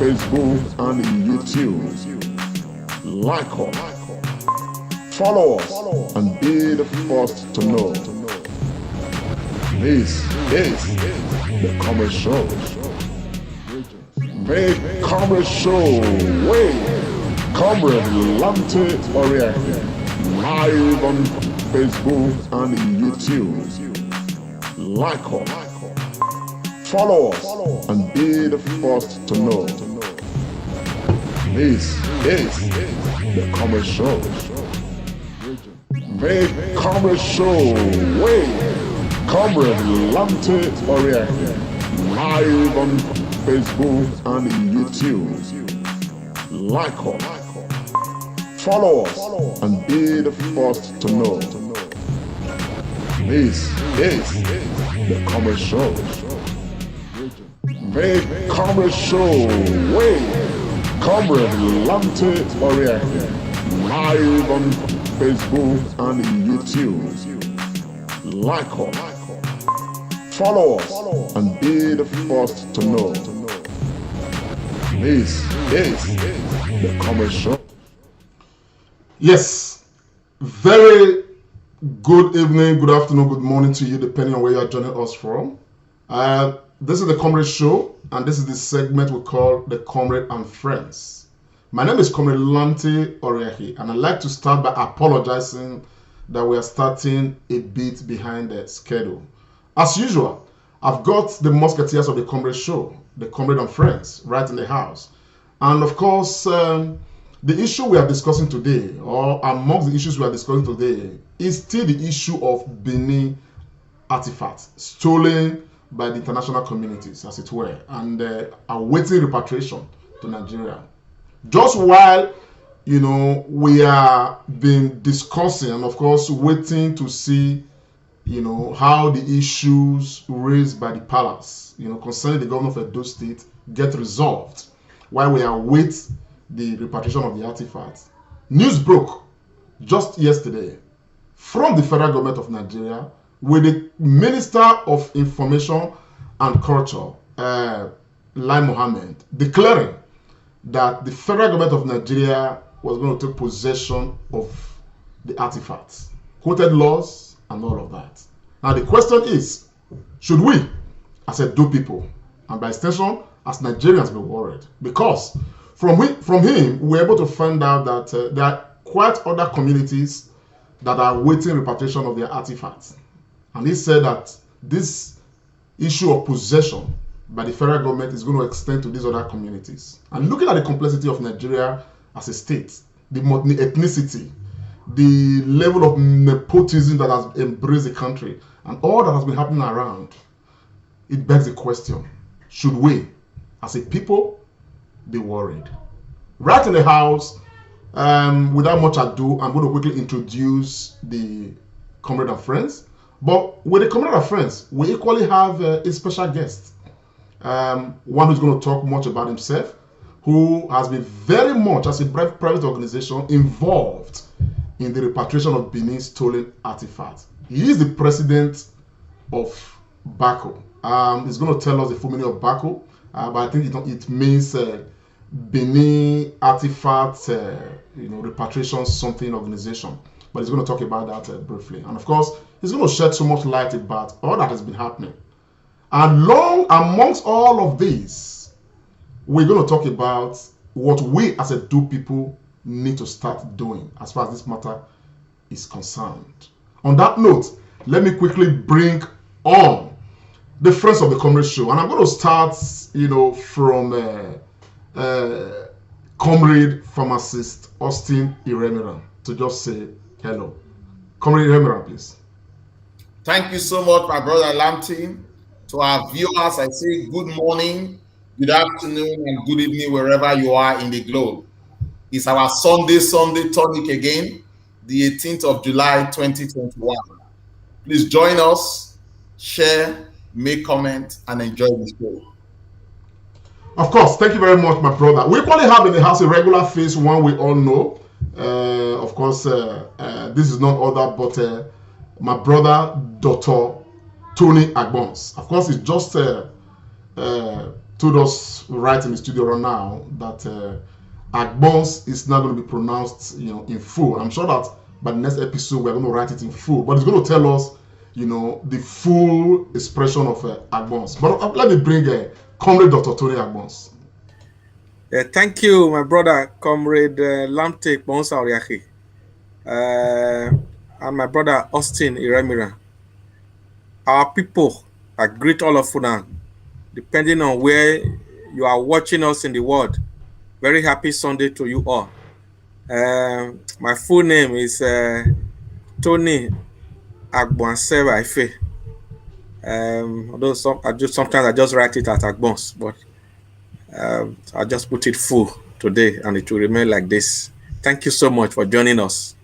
Facebook and YouTube. Like us, follow us, and be the first to know. This is the Comrade Show. The Comrade Show with Comrade Lante Oriaki. Live on Facebook and YouTube. Like us, follow us, and be the first to know. This is the Comrade Show. The Comrade Show with Comrade Lante Oriaki. Live on Facebook and YouTube. Like us, follow us, and be the first to know. This is the Comrade Show. The Comrade Show with Comrade Lante Oriaki. Live on Facebook and YouTube. Like us, follow us, and be the first to know. This is the Comrade Show. Yes, very good evening, good afternoon, good morning to you, depending on where you are joining us from. This is the Comrade Show, and this is the segment we call the Comrade and Friends. My name is Comrade Lante Oriaki, and I'd like to start by apologizing that we are starting a bit behind the schedule. As usual, I've got the musketeers of the Comrade Show, the Comrade and Friends, right in the house. And of course, the issue we are discussing today, or amongst the issues we are discussing today, is still the issue of Benin artifacts stolen by the international communities, as it were, and awaiting repatriation to Nigeria. Just while, we are been discussing and, of course, waiting to see, how the issues raised by the palace, concerning the governor of Edo State get resolved, while we await the repatriation of the artifacts. News broke just yesterday from the federal government of Nigeria with the Minister of Information and Culture, Lai Mohammed, declaring that the federal government of Nigeria was going to take possession of the artifacts, quoted laws, and all of that. Now the question is, should we, as Edo people, and by extension, as Nigerians, be worried? Because from him, we're able to find out that there are quite other communities that are waiting repatriation of their artifacts. And he said that this issue of possession by the federal government is going to extend to these other communities. And looking at the complexity of Nigeria as a state, the ethnicity, the level of nepotism that has embraced the country, and all that has been happening around, it begs the question, should we, as a people, be worried? Right in the house, without much ado, I'm going to quickly introduce the Comrade and Friends. But with the Comrade and Friends, we equally have a special guest. One who's going to talk much about himself, who has been very much, as a private organization, involved in the repatriation of Benin stolen artifacts. He is the president of BACO. He's going to tell us the full meaning of BACO, but I think it means Benin Artifact Repatriation something organization. But he's going to talk about that briefly. And of course, he's going to shed so much light about all that has been happening. And amongst all of this, we're going to talk about what we as Edo people need to start doing as far as this matter is concerned. On that note, let me quickly bring on the friends of the Comrade Show. And I'm going to start, from Comrade Pharmacist Austin Iremiran to just say hello. Comrade Iremiran, please. Thank you so much, my brother Lante. To our viewers, I say good morning, good afternoon, and good evening wherever you are in the globe. It's our Sunday tonic again, the 18th of July, 2021. Please join us, share, make comment, and enjoy the show. Of course, thank you very much, my brother. We equally have in the house a regular face, one we all know. Of course, this is not other but my brother, Dr. Tony Agbons. Of course, it's just to told us right in the studio right now that Agbons is not going to be pronounced, in full. I'm sure that by the next episode we're going to write it in full, but it's going to tell us, the full expression of Agbons. But let me bring Comrade Dr. Tony Agbons. Thank you, my brother, Comrade Lamte Bonsauriachi, and my brother Austin Iremira. Our people are great all of Funan, depending on where you are watching us in the world. Very happy Sunday to you all. My full name is Tony Agboanseva Ife. Although sometimes I just write it as Agbons, but I just put it full today, and it will remain like this. Thank you so much for joining us.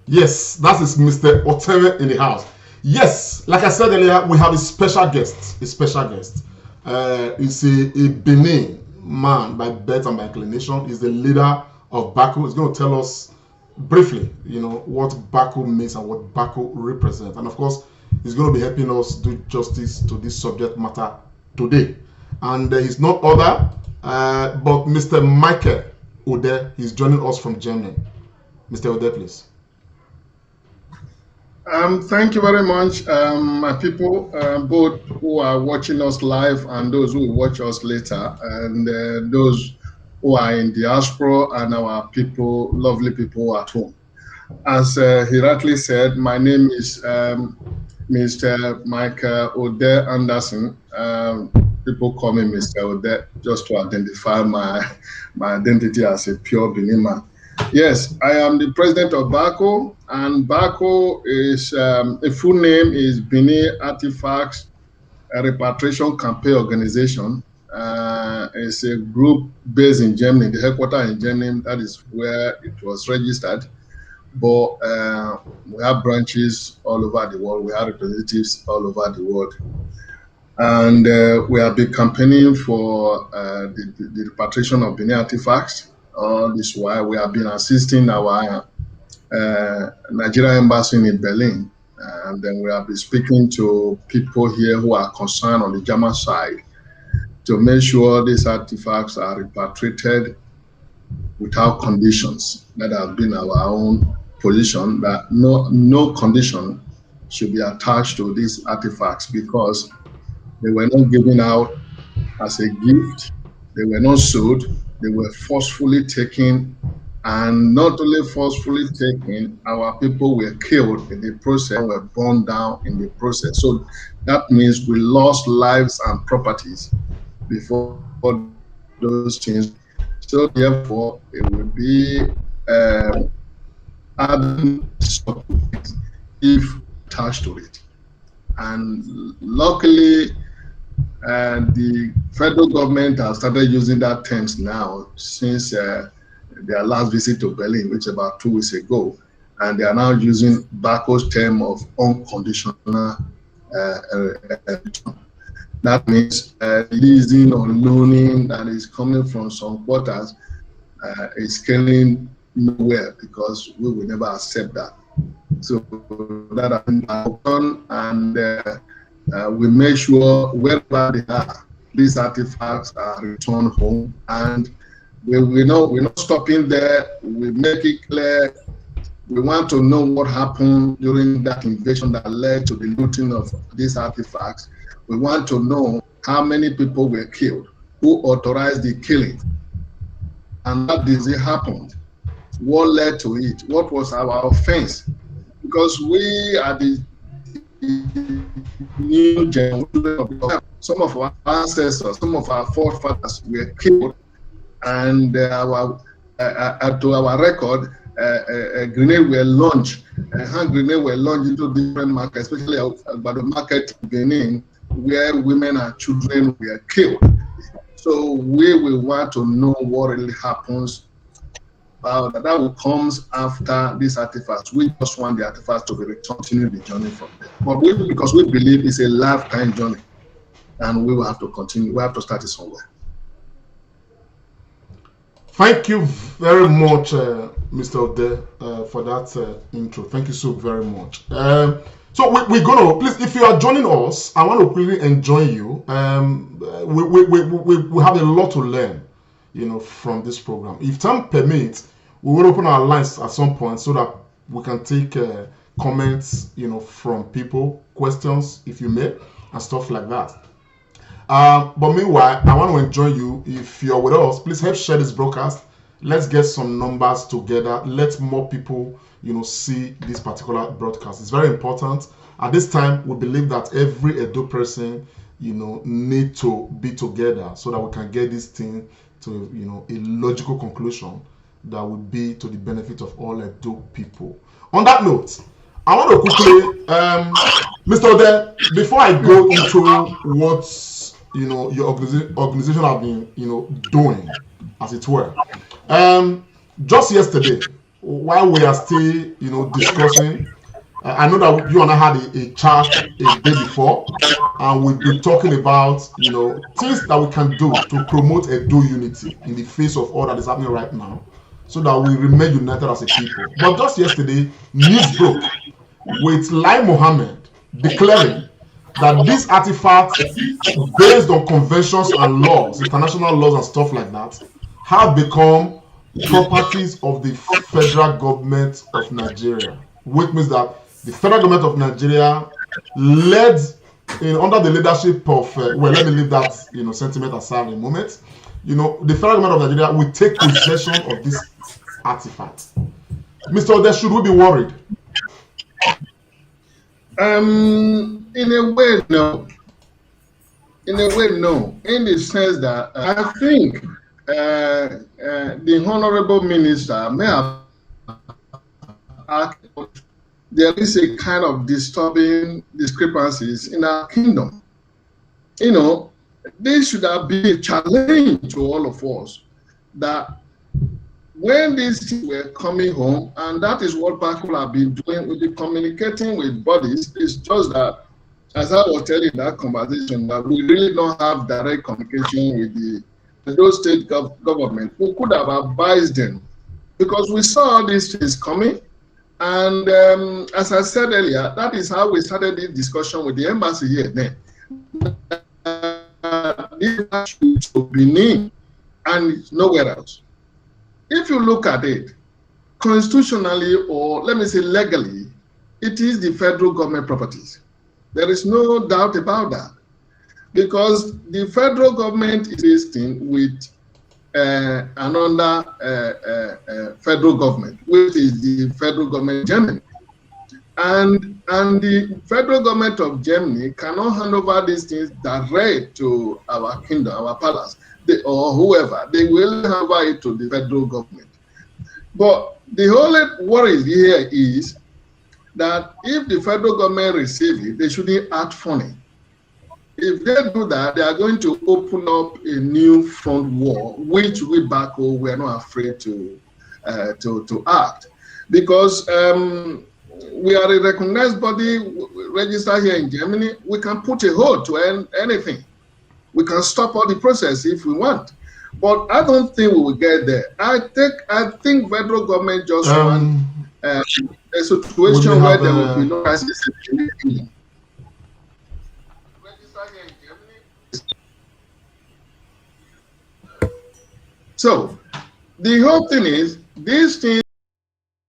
Yes, that is Mr. Oteve in the house. Yes, like I said earlier, we have a special guest. He's a Benin man by birth and by inclination. He's the leader of Baku. He's going to tell us briefly, what Baku means and what Baku represents. And of course, he's going to be helping us do justice to this subject matter today. And he's not other but Mr. Michael Ode. He's joining us from Germany. Mr. Ode, please. Thank you very much, my people, both who are watching us live and those who will watch us later, and those who are in diaspora and our people, lovely people at home. As he rightly said, my name is Mr. Michael Ode Anderson. People call me Mr. Ode just to identify my identity as a pure Benin man. Yes, I am the president of BACO, and BACO is a full name is Benin Artifacts Repatriation Campaign Organization. It's a group based in Germany, the headquarters in Germany. That is where it was registered. But we have branches all over the world. We have representatives all over the world. And we have been campaigning for the repatriation of Benin artifacts. This is why we have been assisting our Nigerian embassy in Berlin. And then we have been speaking to people here who are concerned on the German side to make sure these artifacts are repatriated without conditions. That has been our own position, that no condition should be attached to these artifacts because they were not given out as a gift, they were not sold, they were forcefully taken, and not only forcefully taken, our people were killed in the process, were burned down in the process. So that means we lost lives and properties before those things. So therefore, it would be if attached to it. And luckily, the federal government has started using that terms now since their last visit to Berlin, which is about 2 weeks ago. And they are now using BACO's term of unconditional return. That means leasing or loaning that is coming from some quarters is scaling nowhere because we will never accept that. So that has been done, and we make sure wherever they are, these artifacts are returned home. And we're not stopping there. We make it clear. We want to know what happened during that invasion that led to the looting of these artifacts. We want to know how many people were killed, who authorized the killing, and what did it happen? What led to it? What was our offense? Because we are the new generation. Some of our ancestors, some of our forefathers were killed, and to our record, grenades were launched, hand grenades were launched into different markets, especially by the market in Benin, where women and children were killed. So we will want to know what really happens. That will comes after these artifacts. We just want the artifacts to be returned, continue the journey from there. But because we believe it's a lifetime journey, and we will have to continue. We have to start it somewhere. Thank you very much, Mr. Ode, for that intro. Thank you so very much. So we're going to, please, if you are joining us, I want to really enjoy you. We have a lot to learn, from this program. If time permits, we will open our lines at some point so that we can take comments, from people, questions, if you may, and stuff like that. But meanwhile, I want to enjoy you. If you're with us, please help share this broadcast. Let's get some numbers together. Let more people, see this particular broadcast. It's very important. At this time, we believe that every Edo person, need to be together so that we can get this thing to, a logical conclusion that will be to the benefit of all Edo people. On that note, I want to quickly, Mr. Ode, before I go into what your organization have been, doing, as it were. Just yesterday, while we are still, discussing, I know that you and I had a chat a day before, and we've been talking about, things that we can do to promote Edo unity in the face of all that is happening right now, so that we remain united as a people. But just yesterday, news broke with Lai Mohammed declaring that these artifacts, based on conventions and laws, international laws and stuff like that, have become properties of the federal government of Nigeria, which means that the federal government of Nigeria, led under the leadership of, let me leave that sentiment aside in a moment. The federal government of Nigeria will take possession of this artifact. Mr. Ode, should we be worried? In a way, no. In a way, no. In the sense that I think the Honorable Minister may have asked, there is a kind of disturbing discrepancies in our kingdom. This should have been a challenge to all of us, that when these things were coming home, and that is what people have been doing with the communicating with bodies, it's just that, as I was telling that conversation, that we really don't have direct communication with the Edo State government. We could have advised them, because we saw these things coming. And as I said earlier, that is how we started this discussion with the embassy here then. This to Benin and nowhere else. If you look at it, constitutionally, or let me say legally, it is the federal government properties. There is no doubt about that, because the federal government is listing with another federal government, which is the federal government of Germany. And the federal government of Germany cannot hand over these things direct to our kingdom, our palace, or whoever. They will hand over it to the federal government. But the only worry here is that if the federal government receive it, they shouldn't act funny. If they do that, they are going to open up a new front war, which we back home we are not afraid to act, because we are a recognized body registered here in Germany. We can put a hold to anything. We can stop all the process if we want, but I don't think we will get there. I think federal government just want a situation where there will be no crisis in the kingdom. So the whole thing is, these things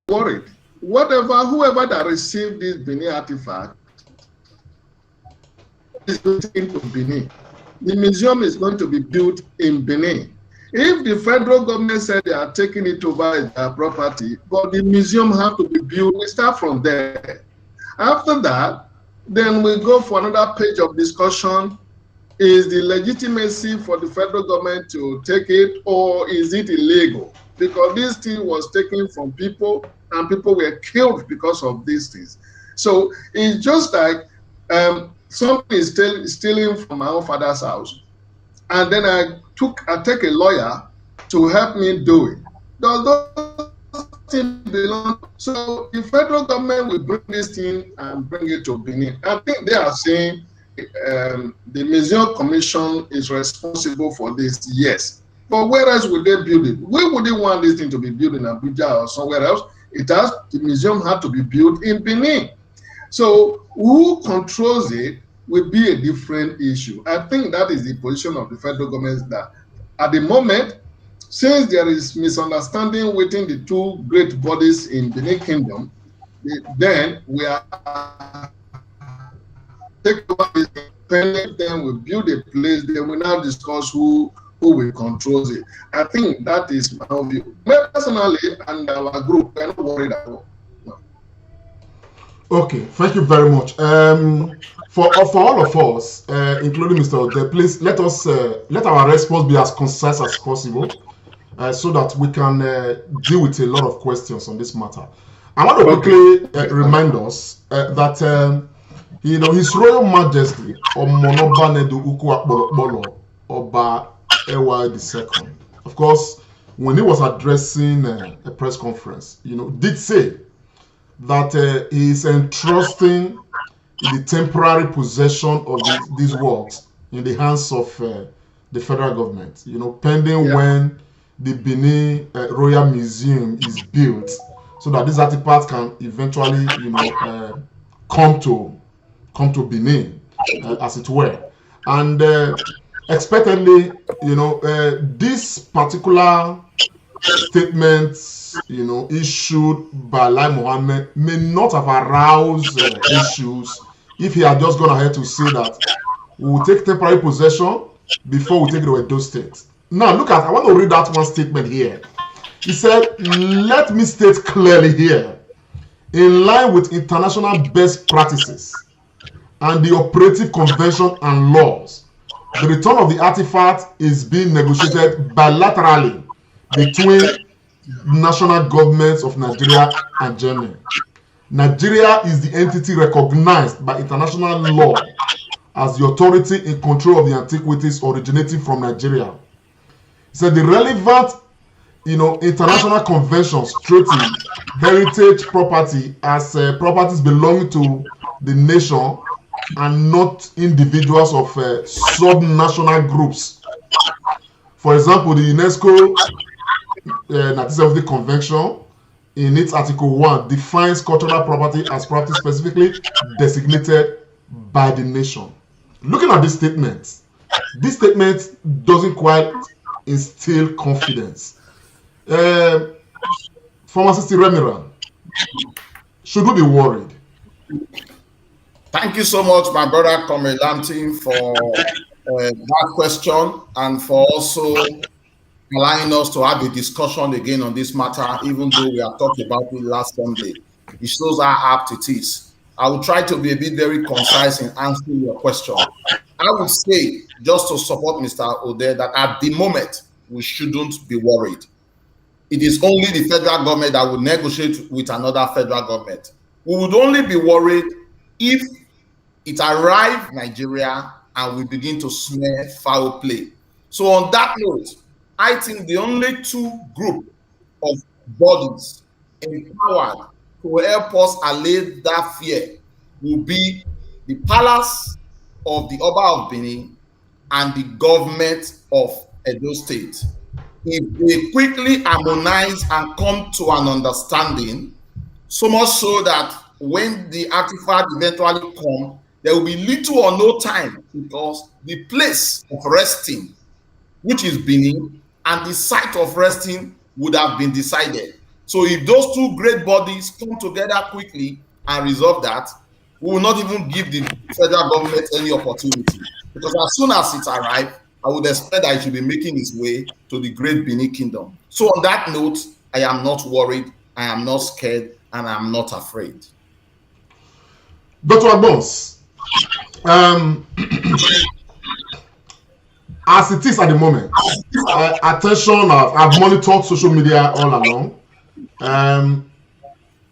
are worried. Whoever that received this Benin artifact is going to Benin. The museum is going to be built in Benin. If the federal government said they are taking it over as their property, but the museum have to be built, we start from there. After that, then we go for another page of discussion. Is the legitimacy for the federal government to take it, or is it illegal? Because this thing was taken from people, and people were killed because of these things. So it's just like somebody is stealing from my own father's house, and then I take a lawyer to help me do it. Does those things belong? So the federal government will bring this thing and bring it to Benin. I think they are saying the Museum Commission is responsible for this. Yes, But where else would they build it? Where would they want this thing to be built in Abuja or somewhere else? The museum had to be built in Benin. So who controls it will be a different issue. I think that is the position of the federal government, that at the moment, since there is misunderstanding within the two great bodies in Benin Kingdom, then we are take over this independent, then we build a place, then we now discuss who will control it. I think that is my view. Me personally and our group, we are not worried at all. No. Okay, thank you very much. For all of us, including Mr. Ode, please let our response be as concise as possible, so that we can deal with a lot of questions on this matter. I want to quickly remind us that His Royal Majesty Omonoba Nedu Ukwu Akpolokpolo Oba Ewa II, of course, when he was addressing a press conference, did say that he is entrusting the temporary possession of these works in the hands of the federal government, pending when the Benin Royal Museum is built, so that these artifacts can eventually, come to Benin, as it were. And expectedly, this particular statements, issued by Lai Mohammed may not have aroused issues if he had just gone ahead to say that we will take temporary possession before we take it to Edo State. Now, I want to read that one statement here. He said, "Let me state clearly here, in line with international best practices and the operative convention and laws, the return of the artifact is being negotiated bilaterally between national governments of Nigeria and Germany. Nigeria is the entity recognized by international law as the authority in control of the antiquities originating from Nigeria." He said the relevant, international conventions treating heritage property as properties belonging to the nation and not individuals of sub-national groups. For example, the UNESCO 1970 Convention, in its Article 1, defines cultural property as property specifically designated by the nation. Looking at this statement doesn't quite instill confidence. Pharmacist Remiran, should we be worried? Thank you so much, my brother Comrade Lamtin, for that question and for also allowing us to have a discussion again on this matter, even though we have talked about it last Sunday. It shows how apt it is. I will try to be a bit very concise in answering your question. I would say, just to support Mr. Ode, that at the moment, we shouldn't be worried. It is only the federal government that will negotiate with another federal government. We would only be worried if it arrives Nigeria and we begin to smear foul play. So on that note, I think the only two group of bodies empowered to help us allay that fear will be the palace of the Oba of Benin and the government of Edo State. If they quickly harmonize and come to an understanding, so much so that when the artifact eventually come, there will be little or no time, because the place of resting, which is Benin, and the site of resting would have been decided. So if those two great bodies come together quickly and resolve that, we will not even give the federal government any opportunity. Because as soon as it arrives, I would expect that it should be making its way to the great Benin Kingdom. So on that note, I am not worried, I am not scared, and I am not afraid. Dr. Abbas, as it is at the moment, attention, I've monitored social media all along.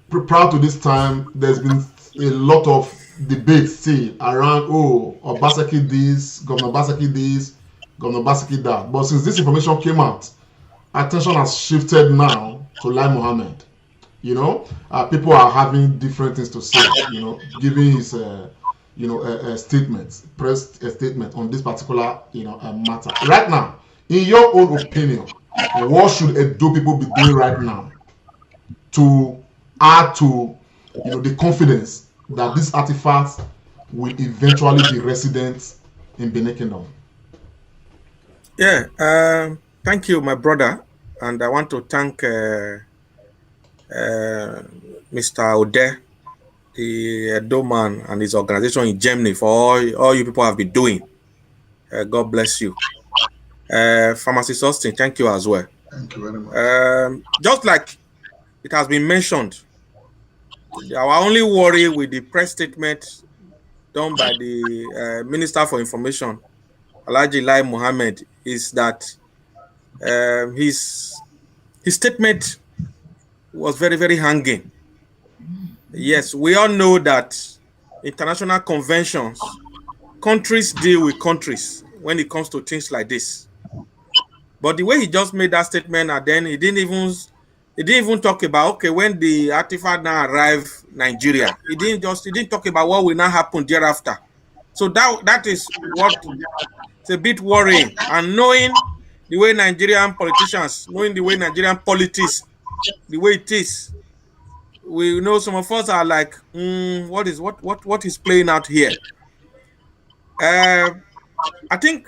Prior to this time, there's been a lot of debate still around, Obaseki this, Governor Obaseki this, Governor Obaseki that. But since this information came out, attention has shifted now to Lai Mohammed. People are having different things to say, giving his a statement, pressed a statement on this particular, matter. Right now, In your own opinion, what should Edo people be doing right now to add to the confidence that these artifacts will eventually be resident in Benin Kingdom? Yeah, thank you, my brother. And I want to thank Mr. Ode, the Edo man, and his organization in Germany for all you people have been doing. God bless you. Pharmacist Austin, thank you as well. Thank you very much. Just like it has been mentioned, our only worry with the press statement done by the Minister for Information, Alhaji Lai Mohammed, is that his statement was very, very hanging. Yes, we all know that international conventions, countries deal with countries when it comes to things like this. But the way he just made that statement, and then he didn't even talk about, okay, when the artifact now arrive Nigeria, he didn't talk about what will now happen thereafter. So that is what it's a bit worrying. And knowing the way Nigerian politicians, knowing the way Nigerian politics, the way it is, we know some of us are like, what is playing out here? I think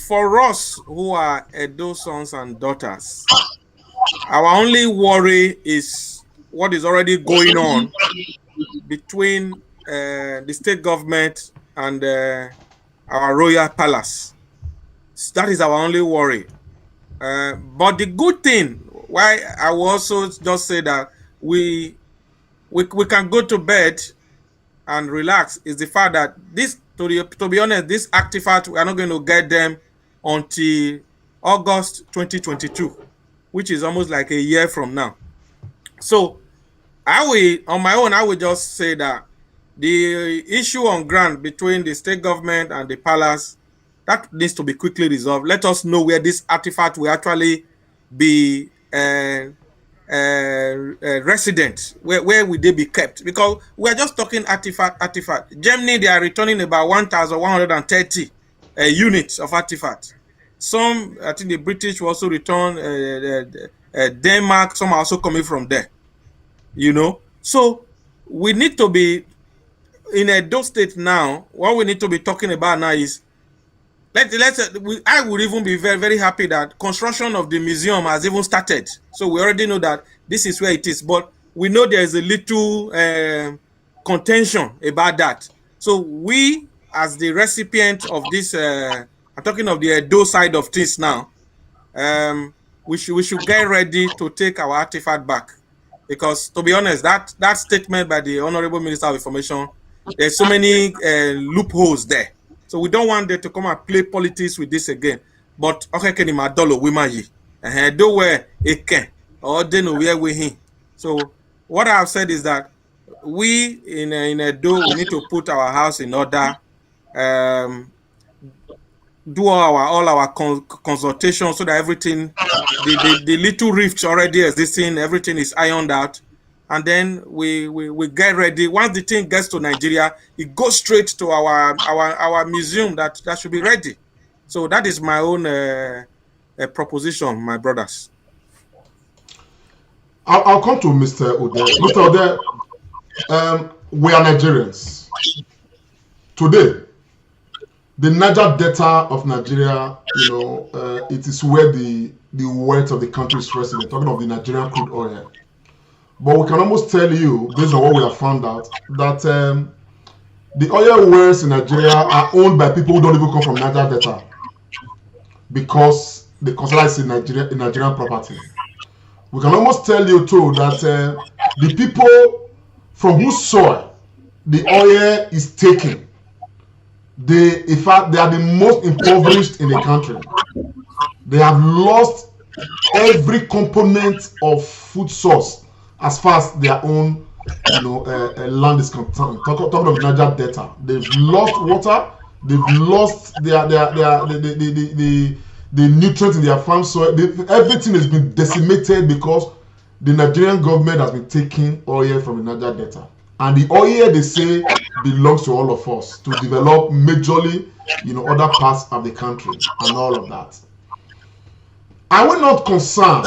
for us who are Edo sons and daughters, our only worry is what is already going on between the state government and our royal palace. That is our only worry. But the good thing, why I will also just say that we can go to bed and relax, is the fact that this, to be honest, this artifact, we are not going to get them until August 2022, which is almost like a year from now. So on my own, I will just say that the issue on ground between the state government and the palace, that needs to be quickly resolved. Let us know where this artifact will actually be resident. Where will they be kept? Because we are just talking artifact. Germany, they are returning about 1,130 units of artifacts. Some, I think the British will also return, Denmark, some are also coming from there. So we need to be in Edo State now. What we need to be talking about now is, I would even be very, very happy that construction of the museum has even started. So we already know that this is where it is, but we know there is a little contention about that. So we, as the recipient of this, I'm talking of the Edo side of things now, we should get ready to take our artifact back. Because to be honest, that statement by the Honorable Minister of Information, there's so many loopholes there. So we don't want them to come and play politics with this again. But okay, can you dollar women ye? Do where it can or they know where we him. So what I've said is that we in Edo, we need to put our house in order, do all our consultations so that everything, the little rifts already existing, everything is ironed out. And then we get ready. Once the thing gets to Nigeria, it goes straight to our museum that should be ready. So that is my own proposition, my brothers. I'll come to Mr. Ode. Mr. Ode, we are Nigerians. Today, the Niger Delta of Nigeria, it is where the wealth of the country is resident. Talking of the Nigerian crude oil. But we can almost tell you, based on what we have found out, that the oil wells in Nigeria are owned by people who don't even come from Niger Delta, because they consider it in Nigerian property. We can almost tell you too that the people from whose soil the oil is taken, in fact, they are the most impoverished in the country. They have lost every component of food source as far as their own, land is concerned. Talking of Niger Delta, they've lost water, they've lost the nutrients in their farm soil. Everything has been decimated because the Nigerian government has been taking oil from the Niger Delta, and the oil, they say, belongs to all of us to develop majorly, other parts of the country and all of that. Are we not concerned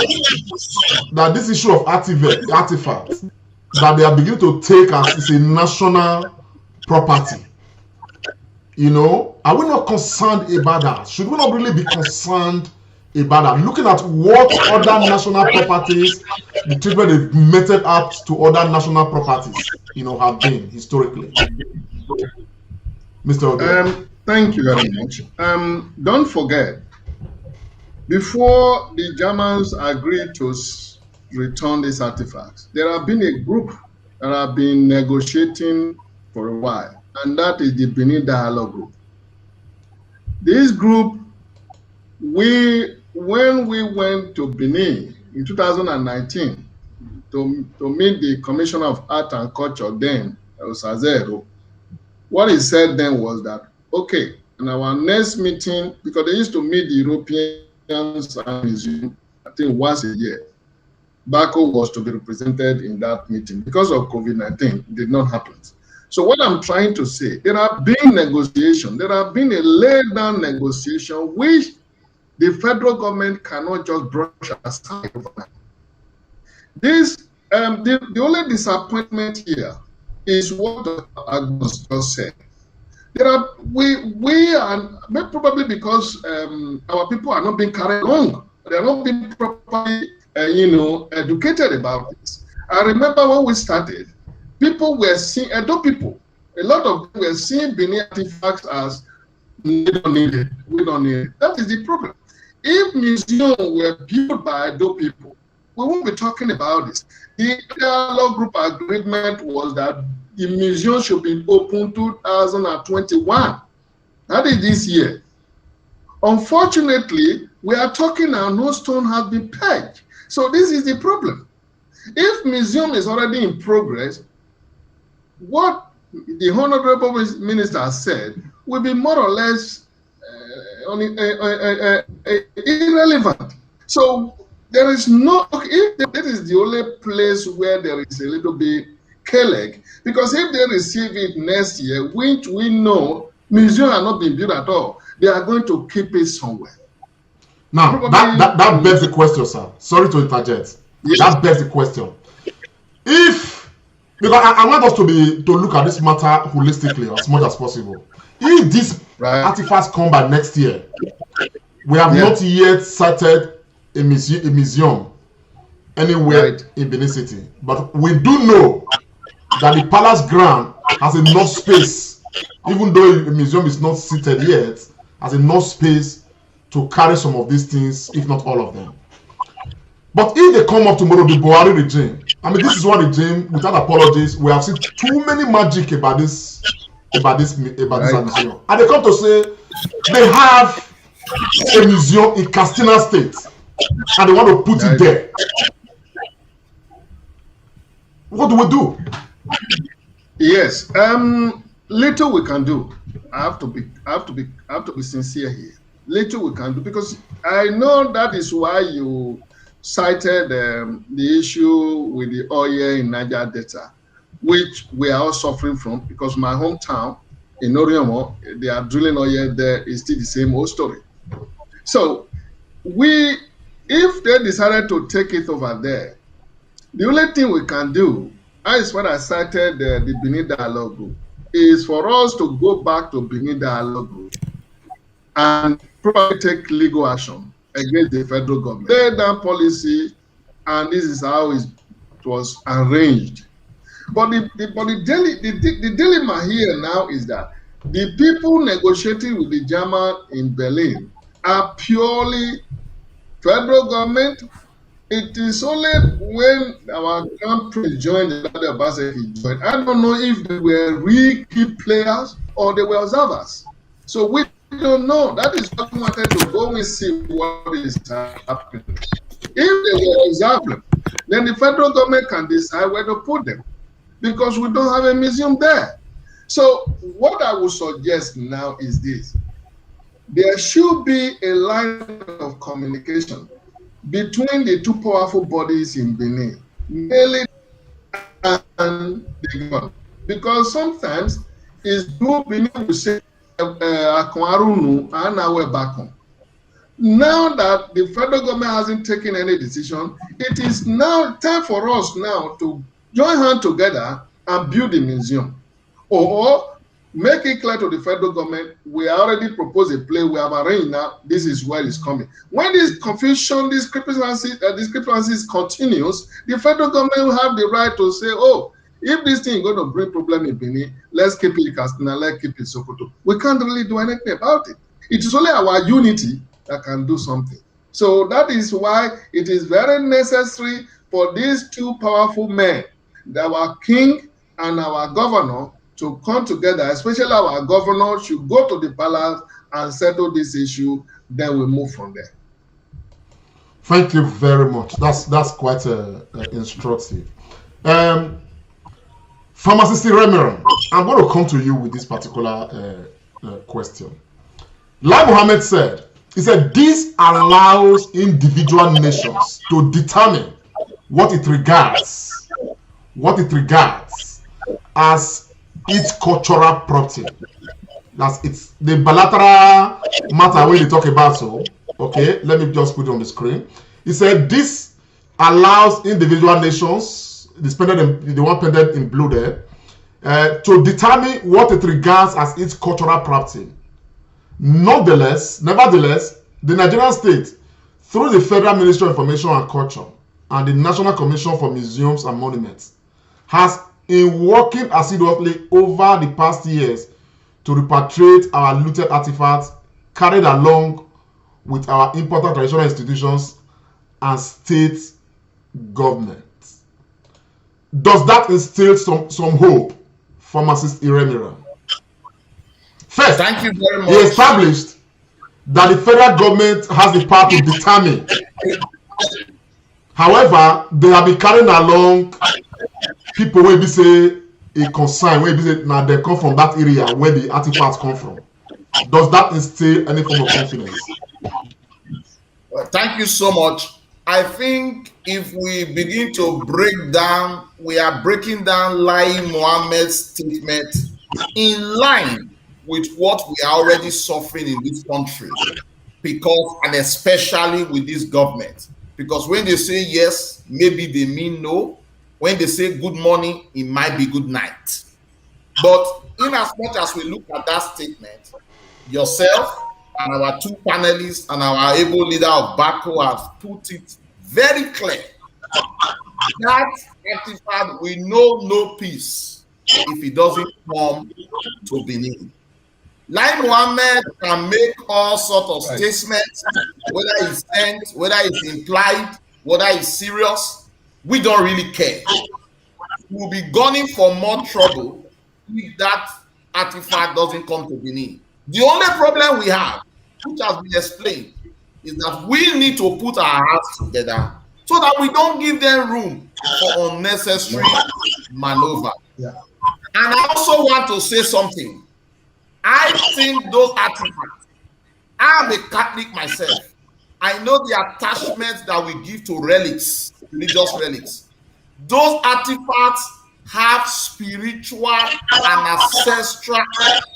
that this issue of artifacts that they are beginning to take as is a national property? You know, are we not concerned about that? Should we not really be concerned about that? Looking at what other national properties, the treatment they've meted out to other national properties, you know, have been historically. Mr. Odo. Thank you very much. Don't forget, before the Germans agreed to return these artifacts, there have been a group that have been negotiating for a while, and that is the Benin Dialogue Group. This group, when we went to Benin in 2019 to meet the Commissioner of Art and Culture then, Osazero, what he said then was that, okay, in our next meeting, because they used to meet the Europeans and museum, I think once a year, Bako was to be represented in that meeting. Because of COVID-19, it did not happen. So what I'm trying to say, there have been negotiations, there have been a laid down negotiation which the federal government cannot just brush aside overnight. This, the only disappointment here is what Agnes just said. There are we are probably because our people are not being carried along. They are not being properly educated about this. I remember when we started, people were seeing Edo people. A lot of them were seeing Benin artifacts as we don't need it. We don't need it. That is the problem. If museums were built by Edo people, we won't be talking about this. The dialogue group agreement was that the museum should be open 2021. That is this year. Unfortunately, we are talking now, no stone has been pegged. So this is the problem. If museum is already in progress, what the Honorable Minister said will be more or less irrelevant. So there is no, if that is the only place where there is a little bit Keleg, because if they receive it next year, which we know museums are not being built at all, they are going to keep it somewhere. Now, that begs the question, sir. Sorry to interject. Yes. That begs the question. If, because I want us to look at this matter holistically as much as possible. If these artifacts come by next year, we have not yet cited a museum anywhere in Benin City. But we do know that the palace ground has enough space, even though the museum is not seated yet, has enough space to carry some of these things, if not all of them. But if they come up tomorrow, the Buhari regime, I mean, this is one regime, without apologies, we have seen too many magic about this museum. And they come to say they have a museum in Katsina State, and they want to put it there. What do we do? Yes, little we can do. I have to be sincere here. Little we can do, because I know that is why you cited the issue with the oil in Niger Delta, which we are all suffering from, because my hometown in Oriomo, they are drilling oil there, is still the same old story. So if they decided to take it over there, the only thing we can do, as what I cited the Benin Dialogue Group, is for us to go back to Benin Dialogue Group and probably take legal action against the federal government. Lay down policy, and this is how it was arranged. But the dilemma here now is that the people negotiating with the German in Berlin are purely federal government. It is only when our Grand Prince joined, the Obaseki joined. I don't know if they were real key players or they were observers. So we don't know. That is why we wanted to go and see what is happening. If they were observers, then the federal government can decide where to put them, because we don't have a museum there. So what I would suggest now is this. There should be a line of communication between the two powerful bodies in Benin, mainly and the government. Because sometimes it's good Benin will say, but Now that the federal government hasn't taken any decision, it is now time for us now to join hands together and build the museum. Or make it clear to the federal government, we already proposed a play, we have arranged now, this is where it's coming. When this confusion, discrepancies continues, the federal government will have the right to say, oh, if this thing is going to bring problem in Benin, let's keep it in Castina, let's keep it in Sokoto. We can't really do anything about it. It is only our unity that can do something. So that is why it is very necessary for these two powerful men, our king and our governor, to come together, especially our governor should go to the palace and settle this issue, then we move from there. Thank you very much. That's quite instructive. Pharmacist Remiran, I'm going to come to you with this particular question. Like Mohammed said, he said this allows individual nations to determine what it regards as its cultural property. It's the bilateral matter when they talk about. So, okay, let me just put it on the screen. He said this allows individual nations, the one painted in blue there, to determine what it regards as its cultural property. Nevertheless, the Nigerian state, through the Federal Ministry of Information and Culture and the National Commission for Museums and Monuments, has in working assiduously over the past years to repatriate our looted artifacts carried along with our important traditional institutions and state governments. Does that instill some hope, Pharmacist Iremira? First, thank you very much. He established that the federal government has the power to determine. However, they have been carrying along people will be say a concern, where be say now they come from that area where the artifacts come from. Does that instill any form of confidence? Well, thank you so much. I think if we begin to break down, we are breaking down Lai Mohammed's statement in line with what we are already suffering in this country, because, and especially with this government, because when they say yes, maybe they mean no. When they say good morning, it might be good night. But in as much as we look at that statement, yourself and our two panelists and our able leader of Bako have put it very clear. That artifact will know no peace if it doesn't come to Benin. Lai Mohammed can make all sorts of statements, whether it's sent, whether it's implied, whether it's serious. We don't really care. We'll be gunning for more trouble if that artifact doesn't come to Benin. The only problem we have, which has been explained, is that we need to put our hearts together so that we don't give them room for unnecessary maneuver. Yeah. And I also want to say something. I think those artifacts, I'm a Catholic myself. I know the attachments that we give to relics, religious relics. Those artifacts have spiritual and ancestral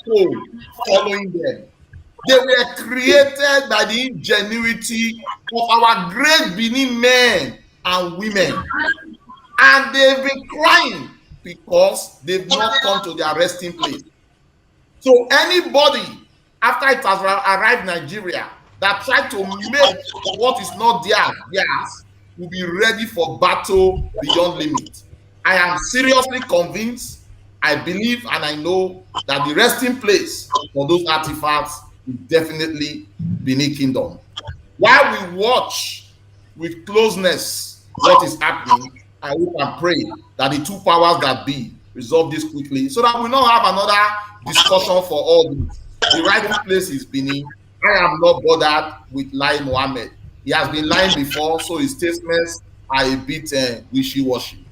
code following them. They were created by the ingenuity of our great Benin men and women. And they've been crying because they've not come to their resting place. So anybody, after it has arrived in Nigeria, that tried to make what is not theirs, will be ready for battle beyond limit. I am seriously convinced, I believe, and I know that the resting place for those artifacts is definitely Benin Kingdom. While we watch with closeness what is happening, I hope and pray that the two powers that be resolve this quickly so that we don't have another discussion for all this. The rightful place is Benin. I am not bothered with Lai Mohammed. He has been lying before, so his statements are a bit wishy-washy.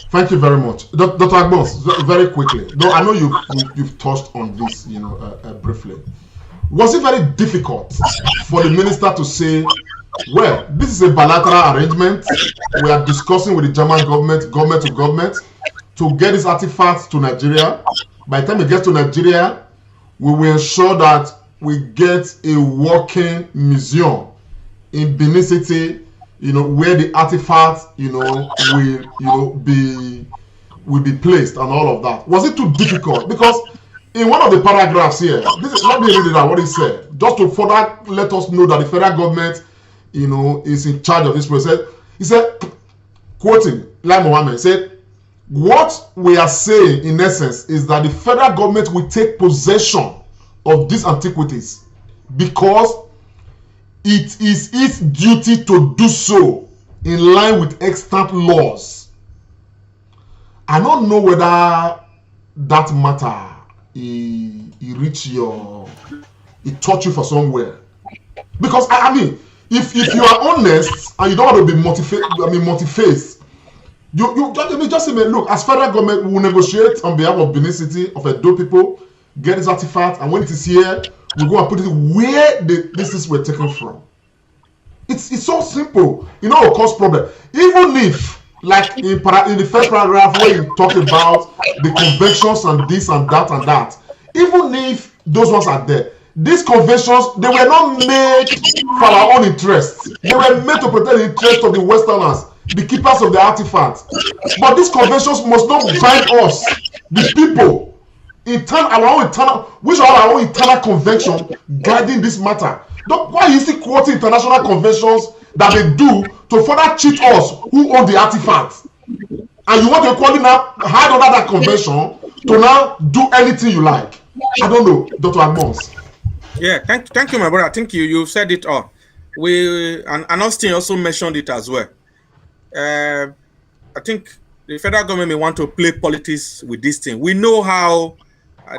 Thank you very much, Dr. Agbons. Very quickly, though I know you've touched on this, briefly. Was it very difficult for the minister to say, well, this is a bilateral arrangement. We are discussing with the German government to government, to get these artifacts to Nigeria. By the time it gets to Nigeria, we will ensure that we get a working museum in Benin City, where the artifacts, will be placed and all of that? Was it too difficult? Because in one of the paragraphs here, let me read it out what he said, just to further let us know that the federal government, is in charge of this process. He said, quoting Lai Mohammed, said, "What we are saying in essence is that the federal government will take possession of these antiquities because it is its duty to do so in line with extant laws." I don't know whether that matter he reach he touch you for somewhere, because I mean, if you are honest and you don't want to be multi-faced, you just say, look, as federal government, we will negotiate on behalf of Benin City, of Edo people, get this artifact, and when it is here, we go and put it where these things were taken from. It's so simple. It will cause problem. Even if, like in the first paragraph where you talk about the conventions and this and that, even if those ones are there, these conventions, they were not made for our own interests. They were made to protect the interests of the Westerners, the keepers of the artifacts. But these conventions must not bind us, the people. We should have our own internal convention guiding this matter. Why is he quoting international conventions that they do to further cheat us who own the artifacts? And you want to equally now hide under that convention to now do anything you like? I don't know, Dr. Agbons. Yeah, thank you, my brother. I think you said it all. And Austin also mentioned it as well. I think the federal government may want to play politics with this thing. We know how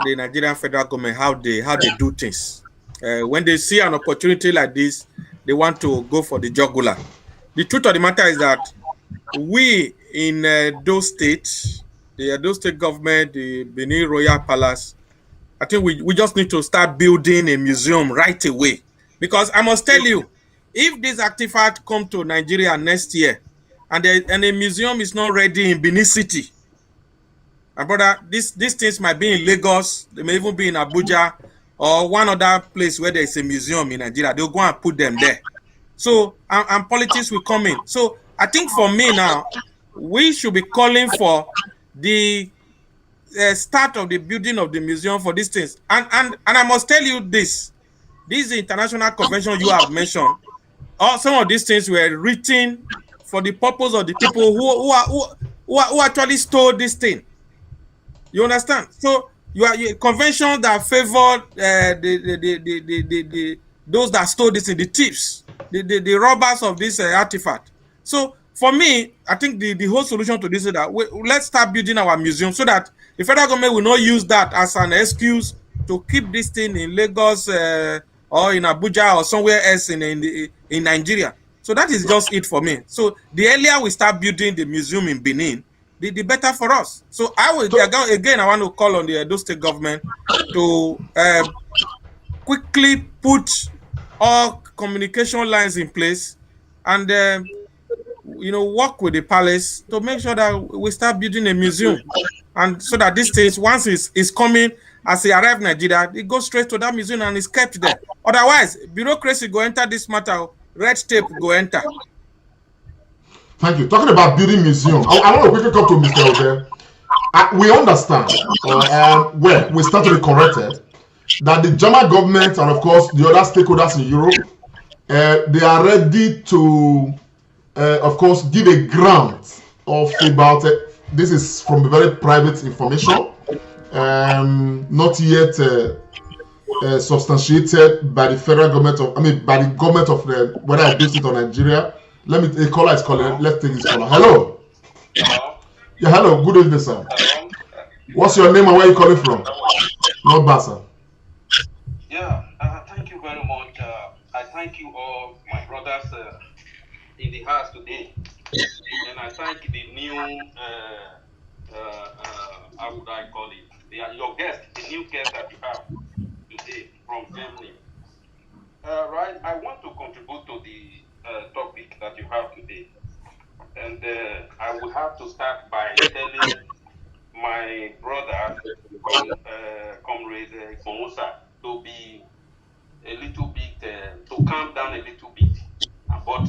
the Nigerian federal government, how they do things. When they see an opportunity like this, they want to go for the jugular. The truth of the matter is that we in Edo State, the Edo State government, the Benin Royal Palace, I think we just need to start building a museum right away. Because I must tell you, if this artifact come to Nigeria next year and a museum is not ready in Benin City, my brother, these things might be in Lagos, they may even be in Abuja or one other place where there is a museum in Nigeria. They'll go and put them there. So, and politics will come in. So, I think for me now, we should be calling for the start of the building of the museum for these things. And I must tell you this international convention you have mentioned, some of these things were written for the purpose of the people who actually stole this thing. You understand? So you are convention that favored those that stole this thing, the thieves, the robbers of this artifact. So for me, I think the whole solution to this is that let's start building our museum so that the federal government will not use that as an excuse to keep this thing in Lagos or in Abuja or somewhere else in Nigeria. So that is just it for me. So the earlier we start building the museum in Benin, the better for us. So I want to call on the Edo State government to quickly put all communication lines in place and work with the palace to make sure that we start building a museum, and so that this thing, once is coming, as it arrive in Nigeria, it goes straight to that museum and is kept there. Otherwise, bureaucracy go enter this matter, red tape go enter. Thank you. Talking about building museum, I want to quickly come to Mr. Ode. We understand, we start to be corrected, that the German government and of course the other stakeholders in Europe, they are ready to, of course, give a grant of about, this is from very private information, not yet substantiated by the federal government by the government of whether I do it or Nigeria. A caller is calling. Let's take this caller. Hello. Hello. Yeah, hello. Good evening, sir. Hello. What's your name and where are you calling from? Not bad, sir. Yeah, thank you very much. I thank you all, my brothers in the house today. And I thank the new, how would I call it? Your guest, the new guest that you have today from Germany. Right, I want to contribute to the topic that you have today. And I will have to start by telling my brother, Comrade Komusa, to be a little bit, to calm down a little bit. But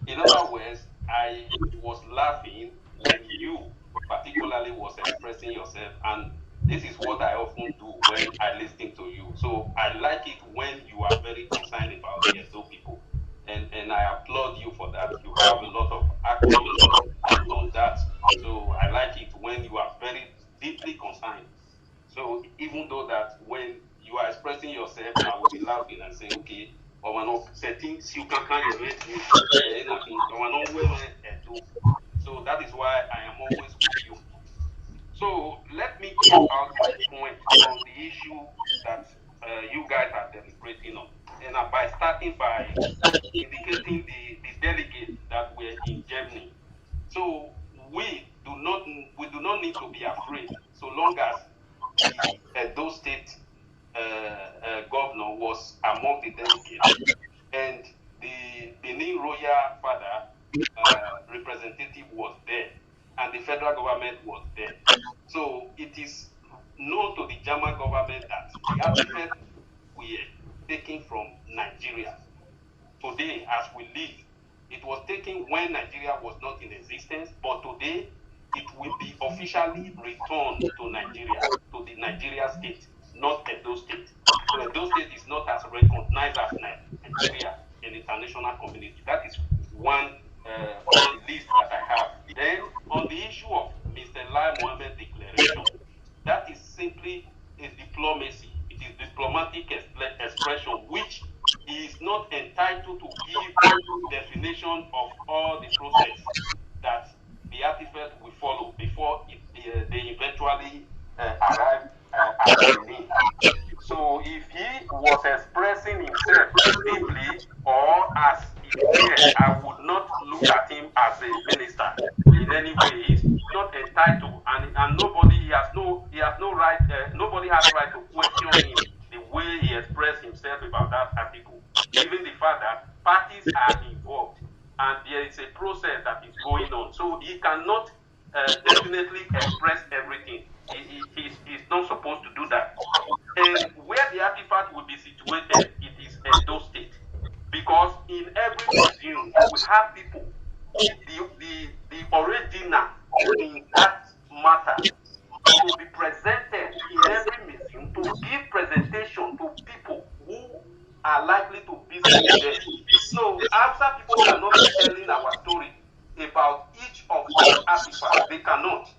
in other words, I was laughing when you particularly was expressing yourself, and this is what I often do when I listen to you. So I like it when you are very concerned about the Edo people, and I applaud you for that. You have a lot of accolades on that. So I like it when you are very deeply concerned. So even though that when you are expressing yourself, I will be laughing and say, okay, setting so that is why I am always with you. So let me give out my point on the issue that you guys are deliberating on, and by starting by indicating the delegates that were in Germany. So we do not need to be afraid so long as the Edo State governor was among the delegates, and the Benin royal father representative was there, and the federal government was there. So it is known to the German government that the artifacts were taken from Nigeria. Today, as we live, it was taken when Nigeria was not in existence, but today it will be officially returned to Nigeria, to the Nigeria state, not Edo State. So Edo State is not as recognized as Nigeria in the international community. That is one on the list that I have. Then on the issue of Mr. Lai Mohammed declaration, that is simply a diplomacy. It is diplomatic expression which he is not entitled to give definition of all the process that the artifact will follow before they eventually arrive at Benin. So if he was expressing himself deeply or as he did, I would not look at him as a minister in any way. He's not entitled, and nobody has no right. Nobody has right to question him the way he expressed himself about that article. Given the fact that parties are involved and there is a process that is going on, so he cannot definitely express everything. He's not supposed to do that. And where the artifact will be situated, it is Edo State. Because in every museum, you will have people, the original in that matter to be presented in every museum to give presentation to people who are likely to visit them. So outside people cannot be telling our story about each of these artifacts. They cannot.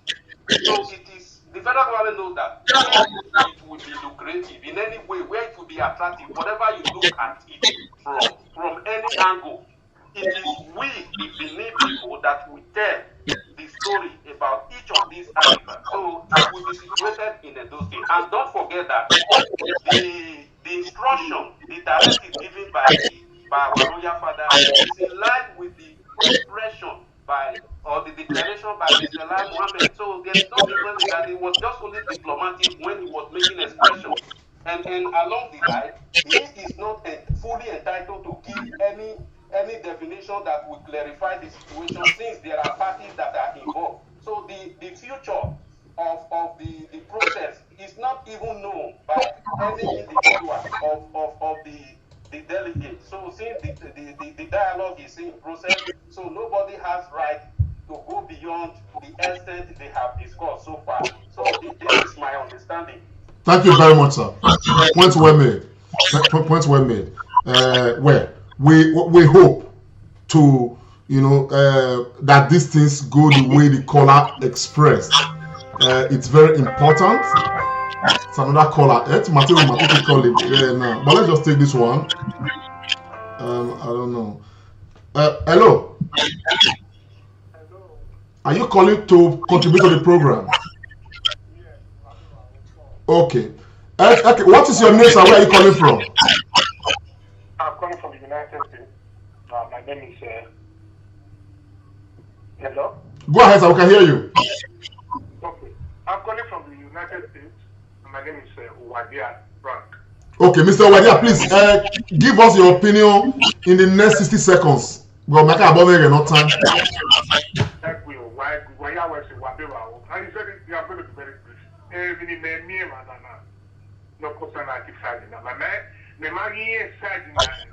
So it is, the federal government knows that where it will be lucrative in any way, where it will be attractive, whatever you look at it from any angle, it is we, the Benin people, that will tell the story about each of these artifacts. So it will be situated in Edo State. And don't forget that the instruction, the directive given by our royal father is in line with the expression or the declaration by Mr. Lai Mohammed. So there is no difference in that. It was just only diplomatic when he was making expression. And along the line, he is not fully entitled to give any definition that will clarify the situation, since there are parties that are involved. So the future of the process is not even known by any individual of the delegates. So since the dialogue is in process, so nobody has right to go beyond the extent they have discussed so far. So this is my understanding. Thank you very much, sir. Points were made. Points were made. Well, we hope to, that these things go the way the caller expressed. It's very important. It's another caller. Matthew call it. Yeah, no. But let's just take this one. I don't know. Hello. Are you calling to contribute to the program? Okay. Okay. What is your name, sir? Where are you calling from? I'm calling from the United States. My name is. Hello? Go ahead, sir. We can hear you. Okay. I'm calling from the United States. My name is Wadia Frank. Okay, Mr. Wadia, please give us your opinion in the next 60 seconds. Well, make a bomb here, not time. Thank you. Why I was in Wadia? And he said you are going to be very brief. No question I keep saying. me magi side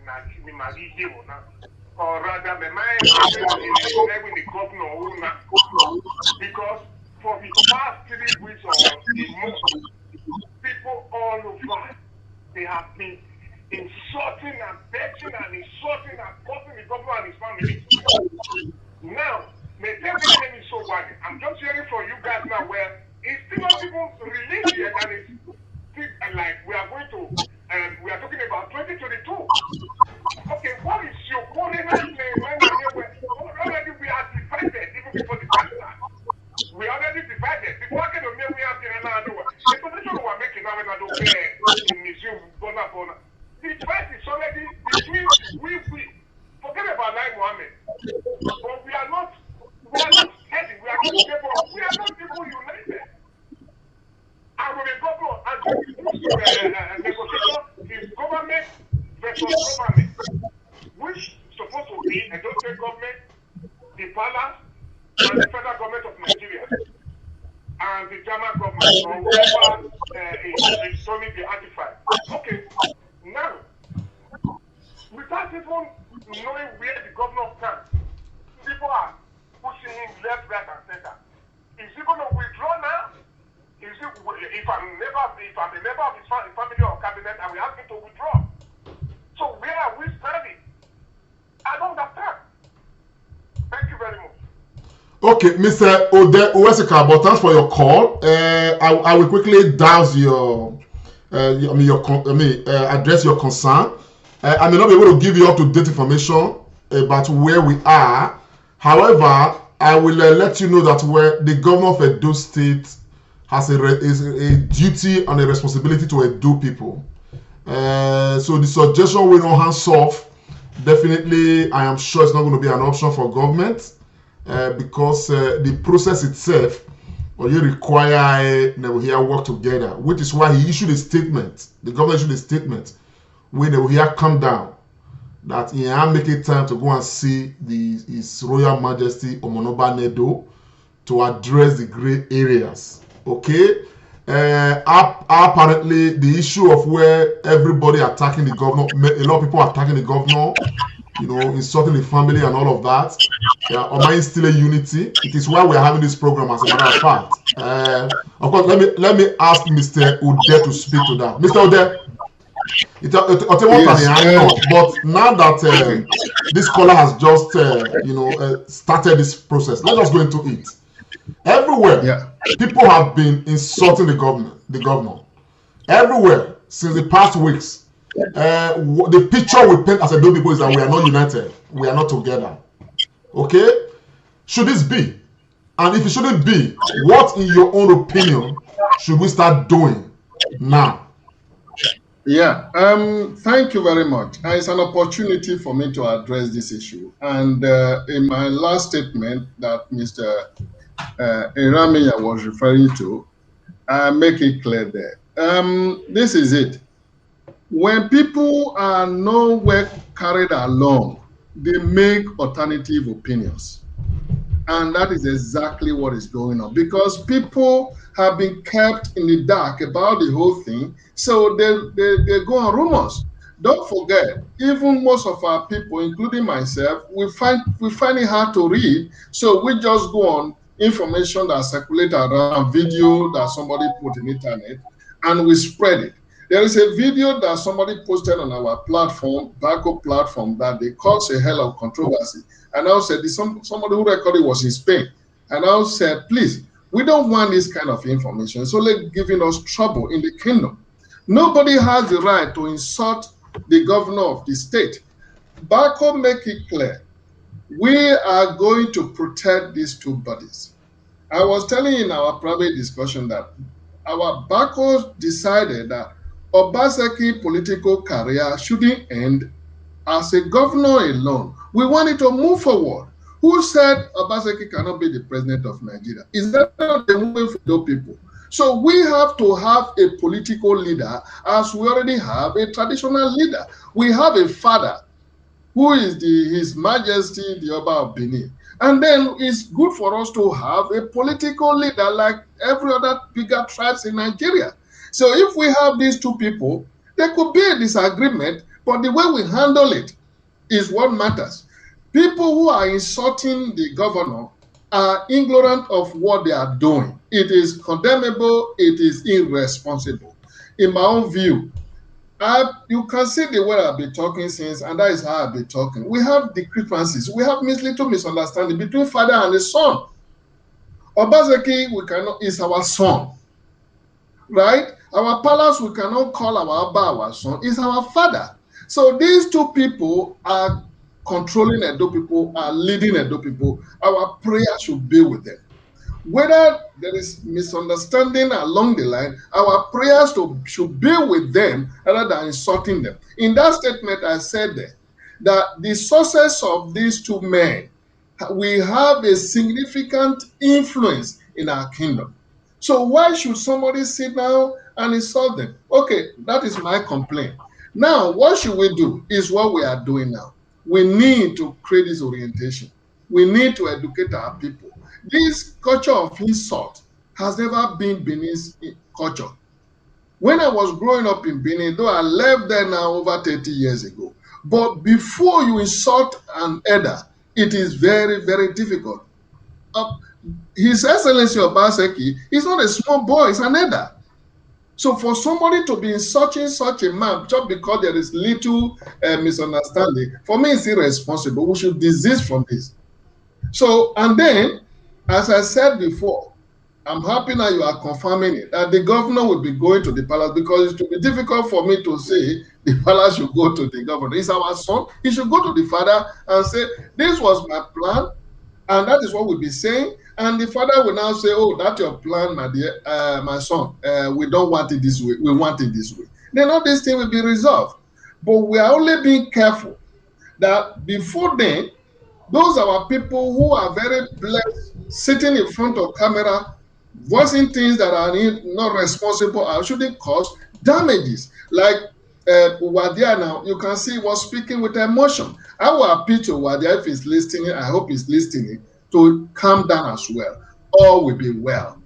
na ni magi hiwo na or rather me magi the governor because for the past 3 weeks or a month, people all over they have been insulting and betting and insulting and causing the governor and his family. Now, may tell me so bad. I'm just hearing from you guys now where it's still not even released yet and it's still like we are going to we are talking about 2022. Okay, what is your coordinate already we are divided even before the time starts. We already divided. Before I get to me, we have to know the position we are making now in the museum, Bona. The fight is already between we. Forget about Lai Mohammed. But we are not heading, we are not stable, we are not people united. And when the government and negotiation is government versus government, which is supposed to be Edo State government, the palace, and the federal government of Nigeria, and the German government, or whoever is showing the artifact. Okay, now, without even knowing where the governor stands, people are pushing him left, right, and center. Is he going to withdraw now? Is he, if I'm a member of his family or cabinet, I will ask him to withdraw. So where are we standing? I don't understand. Thank you very much. Okay, Mr. Ode Uwesika, but thanks for your call. I will quickly douse your, address your concern. I may not be able to give you up-to-date information about where we are. However, I will let you know that where the governor of Edo State has a duty and a responsibility to Edo people. So the suggestion we don't hands off, definitely, I am sure it's not going to be an option for government because the process itself will require here work together, which is why he issued a statement. The governor issued a statement where they will here come down that he am making time to go and see His Royal Majesty Omonoba Nedo to address the gray areas. Okay, apparently the issue of where everybody attacking the governor, a lot of people attacking the governor, insulting the family and all of that. Am I still a unity? It is why we are having this program, as a matter of fact. Of course, let me ask Mr. Ode to speak to that. Mr. Ode, but now that this caller has just started this process, let us go into it. Everywhere, people have been insulting the governor. Everywhere since the past weeks. The picture we paint as Edo people is that we are not united, we are not together. Okay, should this be? And if it shouldn't be, what, in your own opinion, should we start doing now? Yeah, thank you very much. It's an opportunity for me to address this issue. And in my last statement that Mr. Iramiya was referring to, I make it clear there. This is it. When people are nowhere carried along, they make alternative opinions. And that is exactly what is going on, because people have been kept in the dark about the whole thing, so they go on rumors. Don't forget, even most of our people, including myself, we find it hard to read, so we just go on information that circulates around, video that somebody put in the internet, and we spread it. There is a video that somebody posted on our platform, Baco platform, that they caused a hell of controversy. And I said, somebody who recorded was in Spain. And I said, please, we don't want this kind of information. It's only giving us trouble in the kingdom. Nobody has the right to insult the governor of the state. Baco make it clear. We are going to protect these two bodies. I was telling you in our private discussion that our Baco decided that Obaseki's political career shouldn't end as a governor alone. We wanted to move forward. Who said Obaseki cannot be the president of Nigeria? Is that not the movement for those people? So we have to have a political leader, as we already have a traditional leader. We have a father who is His Majesty, the Oba of Benin. And then it's good for us to have a political leader like every other bigger tribes in Nigeria. So if we have these two people, There could be a disagreement, but the way we handle it is what matters. People who are insulting the governor are ignorant of what they are doing. It is condemnable, it is irresponsible. In my own view, you can see the way I've been talking since, and that is how I've been talking. We have discrepancies, we have little misunderstanding between father and the son. Obaseki, is our son, right? Our palace, we cannot call our Abba our son, is our father. So these two people are controlling Edo people, are leading Edo people. Our prayer should be with them. Whether there is misunderstanding along the line, our prayers should be with them rather than insulting them. In that statement, I said that the success of these two men will have a significant influence in our kingdom. So why should somebody sit down and insult them? Okay, that is my complaint. Now, what should we do is what we are doing now. We need to create this orientation. We need to educate our people. This culture of insult has never been Benin's culture. When I was growing up in Benin, though I left there now over 30 years ago, but before you insult an elder, it is very, very difficult. His Excellency Obaseki is not a small boy, he's an elder. So for somebody to be insulting such a man just because there is little misunderstanding, for me it's irresponsible. We should desist from this. So, and then, as I said before, I'm happy now you are confirming it, that the governor will be going to the palace, because it will be difficult for me to say the palace should go to the governor. It's our son. He should go to the father and say, this was my plan, and that is what we'll be saying. And the father will now say, oh, that's your plan, my dear, my son. We don't want it this way. We want it this way. Then all this thing will be resolved. But we are only being careful that before then, those are our people who are very blessed, sitting in front of camera, voicing things that are not responsible or shouldn't cause damages. Like Wadia now, you can see was speaking with emotion. I will appeal to Wadia if he's listening. I hope he's listening, to calm down as well. All will be well.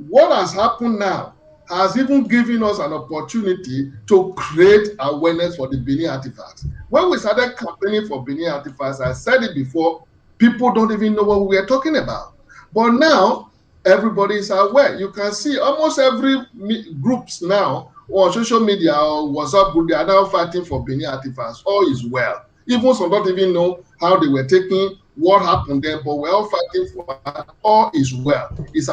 What has happened now has even given us an opportunity to create awareness for the Benin artifacts. When we started campaigning for Benin artifacts, I said it before, people don't even know what we were talking about. But now, everybody is aware. You can see almost every groups now, or social media, or WhatsApp group, they are now fighting for Benin artifacts. All is well. Even some don't even know how they were taking, what happened there, but we're all fighting for it. All is well. Is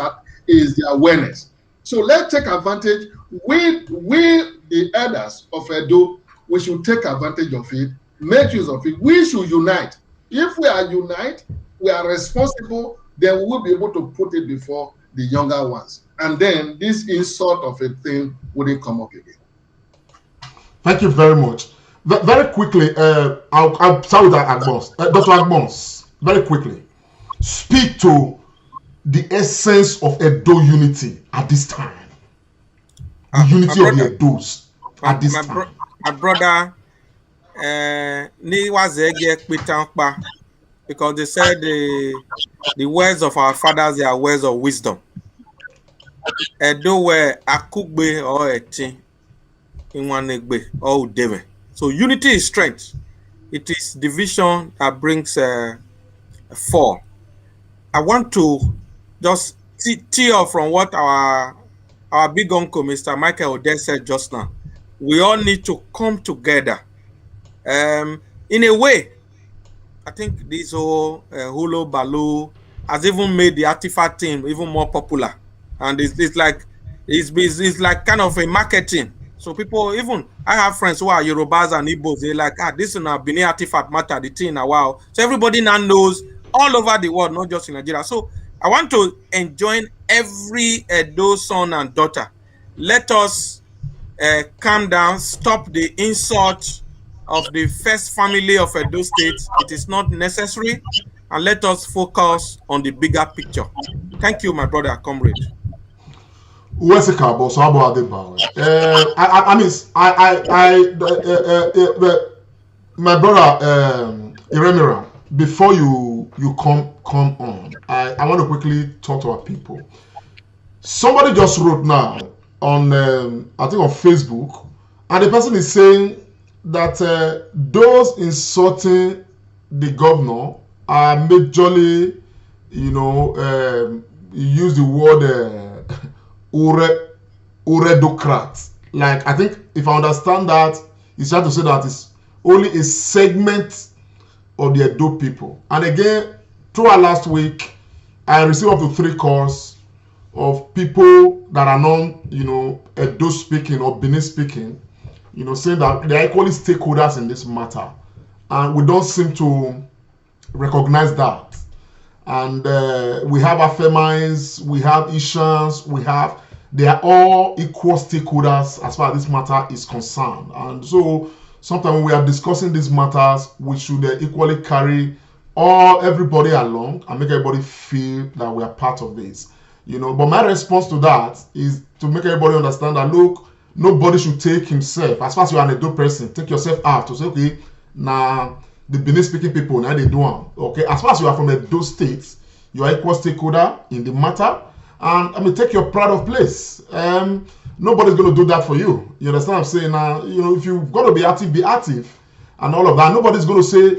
the awareness. So let's take advantage. We the elders of Edo, we should take advantage of it, make use of it. We should unite. If we are united, we are responsible, then we will be able to put it before the younger ones. And then this insult of a thing wouldn't come up again. Thank you very much. Very quickly, I'll start with Agbons. Dr. Agbons, very quickly, speak to the essence of Edo unity at this time. The unity of the Edos at this time. My brother, because they said the words of our fathers, they are words of wisdom. Edo were akugbe or eti inwanegbe or udeme. So unity is strength. It is division that brings a fall. I want to just tee off from what our big uncle, Mr. Michael Ode, said just now. We all need to come together. In a way, I think this whole Hulu Balu has even made the artifact team even more popular. And it's like kind of a marketing. So people, even I have friends who are Yorubas and Igbos, they're like, this is a Benin artifact matter, the thing now. Wow. So everybody now knows all over the world, not just in Nigeria. So I want to enjoin every Edo son and daughter. Let us calm down, stop the insult of the first family of Edo State. It is not necessary, and let us focus on the bigger picture. Thank you, my brother, comrade. Where's the cabo? So how about the power? My brother Iremira, before you come on, I want to quickly talk to our people. Somebody just wrote now on I think on Facebook And the person is saying that those insulting the governor are majorly, use the word uredocrats. Like, I think if I understand that, he's trying to say that it's only a segment of the Edo people. And again, throughout last week, I received up to 3 calls of people that are non, Edo speaking or Benin speaking, saying that they are equally stakeholders in this matter. And we don't seem to recognize that. And we have Afemines, we have Ishans, they are all equal stakeholders as far as this matter is concerned. And so sometimes when we are discussing these matters, we should equally carry everybody along and make everybody feel that we are part of this. But my response to that is to make everybody understand that, look, nobody should take himself, as far as you are an Edo person, take yourself out to say, okay, now the Benin speaking people, now they do them. Okay, as far as you are from Edo State, you are equal stakeholder in the matter, and take your pride of place. Nobody's going to do that for you. You understand what I'm saying? Now, if you've got to be active, and all of that. Nobody's going to say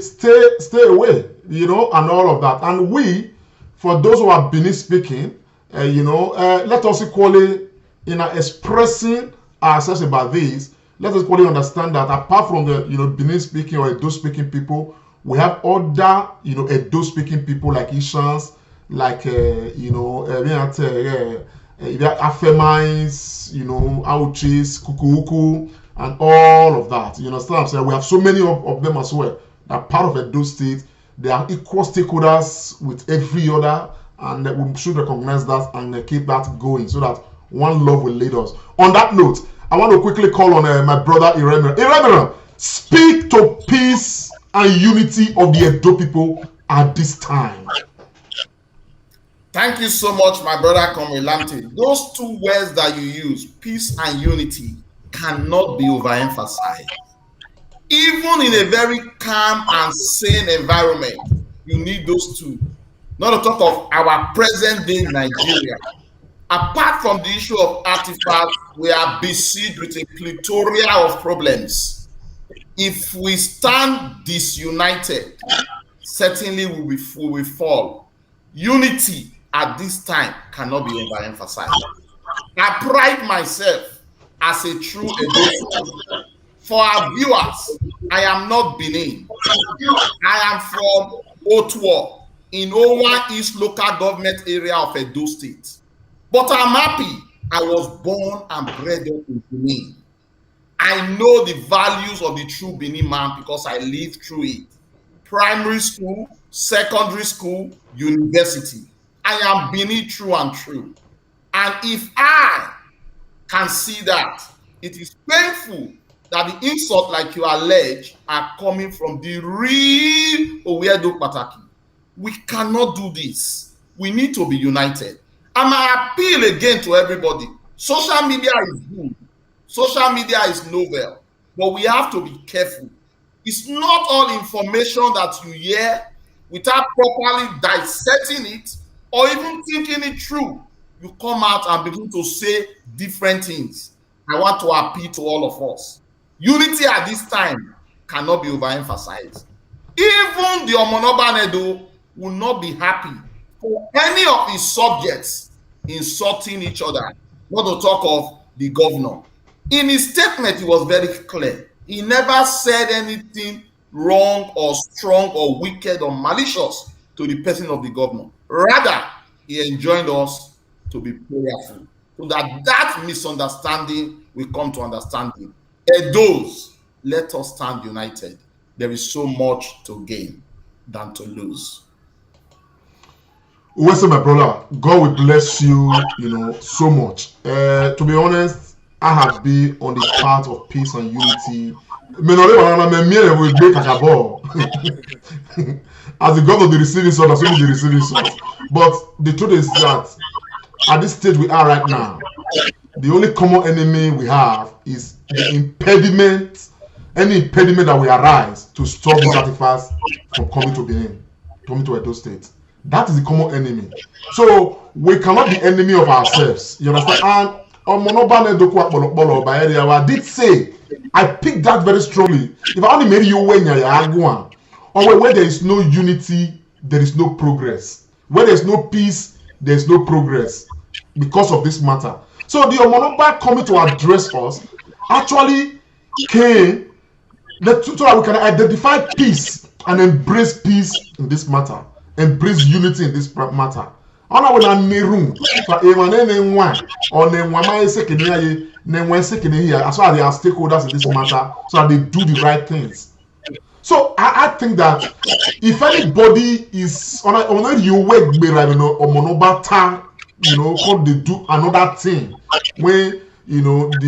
stay away, and all of that. And we, for those who are Benin speaking, let us equally, expressing ourselves about this, let us equally understand that apart from the Benin speaking or Edo speaking people, we have other Edo speaking people like Ishans, like Afemines, Auchis, Kukuuku, and all of that. You understand what I'm saying? We have so many of them as well that part of Edo State. They are equal stakeholders with every other, and we should recognize that and keep that going so that one love will lead us. On that note, I want to quickly call on my brother Iremira. Iremira, speak to peace and unity of the Edo people at this time. Thank you so much, my brother Komilante. Those 2 words that you use, peace and unity, cannot be overemphasized. Even in a very calm and sane environment, you need those 2. Not to talk of our present day Nigeria. Apart from the issue of artifacts, we are besieged with a plethora of problems. If we stand disunited, certainly we will fall. Unity at this time cannot be overemphasized. I pride myself as a true Edo. For our viewers, I am not Benin. I am from Otuo in Owa East local government area of Edo State. But I'm happy I was born and bred up in Benin. I know the values of the true Benin man because I lived through it. Primary school, secondary school, university. I am Benin true and true. And if I can see that, it is painful that the insult like you allege are coming from the real Owedo Pataki. We cannot do this. We need to be united. And my appeal again to everybody, social media is good. Social media is novel, but we have to be careful. It's not all information that you hear without properly dissecting it or even thinking it through. You come out and begin to say different things. I want to appeal to all of us. Unity at this time cannot be overemphasized. Even the Omonoba Edo will not be happy for any of his subjects insulting each other, not to talk of the governor. In his statement, he was very clear. He never said anything wrong or strong or wicked or malicious to the person of the governor. Rather, he enjoined us to be prayerful so that that misunderstanding will come to understanding. Those, let us stand united. There is so much to gain than to lose. Listen, my brother, God will bless you, so much. To be honest, I have been on the path of peace and unity. As the God of the receiving sword, as only the receiving sword. But the truth is that at this stage we are right now, the only common enemy we have is the impediment, any impediment that will arise to stop these artifacts from coming to Benin, coming to Edo State. That is the common enemy. So we cannot be enemy of ourselves. You understand? And I did say I pick that very strongly. If I only marry you when you're Agua, or where there is no unity, there is no progress. Where there is no peace, there is no progress because of this matter. So the Omonoba coming to address us actually came so that we can identify peace and embrace peace in this matter, embrace unity in this matter. Ona we na neru for emanene nwa or ne nwa ma sekene aye ne nwa sekene here as far as they are stakeholders in this matter so that they do the right things. So I think that if anybody is on you work omonobata, could they do another thing where the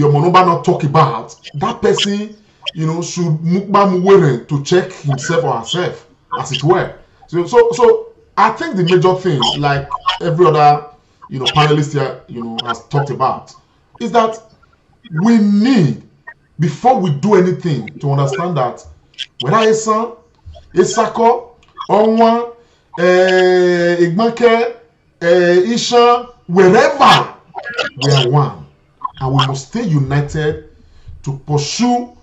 omonoba not talk about that person, should mukba willing to check himself or herself, as it were. So I think the major thing, like every other panelist here has talked about, is that we need, before we do anything, to understand that whether Esan, Esako, Onwa, Igbanke, Isha, wherever, we are one, and we must stay united to pursue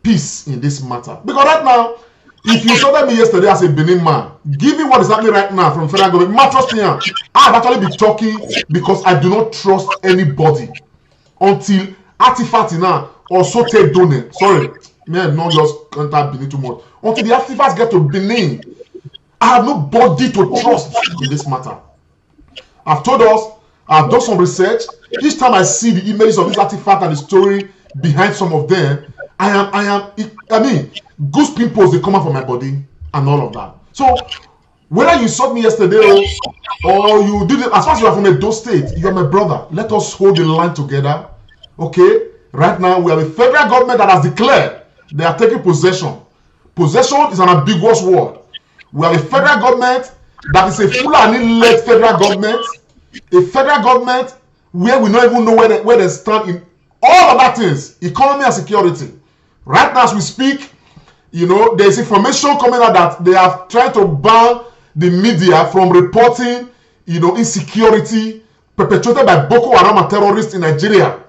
peace in this matter. Because right now, if you told me yesterday as a Benin man, given what is happening right now from federal government, I have actually been talking because I do not trust anybody until artifacts now also take donate. Sorry, man, not just contact Benin too much. Until the artifacts get to Benin, I have nobody to trust in this matter. I've told us, I've done some research. Each time I see the images of this artifact and the story behind some of them, I mean, goose pimples, they come out from my body and all of that. So whether you saw me yesterday or you did it, as far as you are from Edo State, you are my brother. Let us hold the line together. Okay? Right now, we have a federal government that has declared they are taking possession. Possession is an ambiguous word. We have a federal government that is a Fulani-led federal government, a federal government where we don't even know where they stand in all of that things, economy and security. Right now, as we speak, there's information coming out that they are trying to ban the media from reporting, insecurity perpetrated by Boko Haram and terrorists in Nigeria.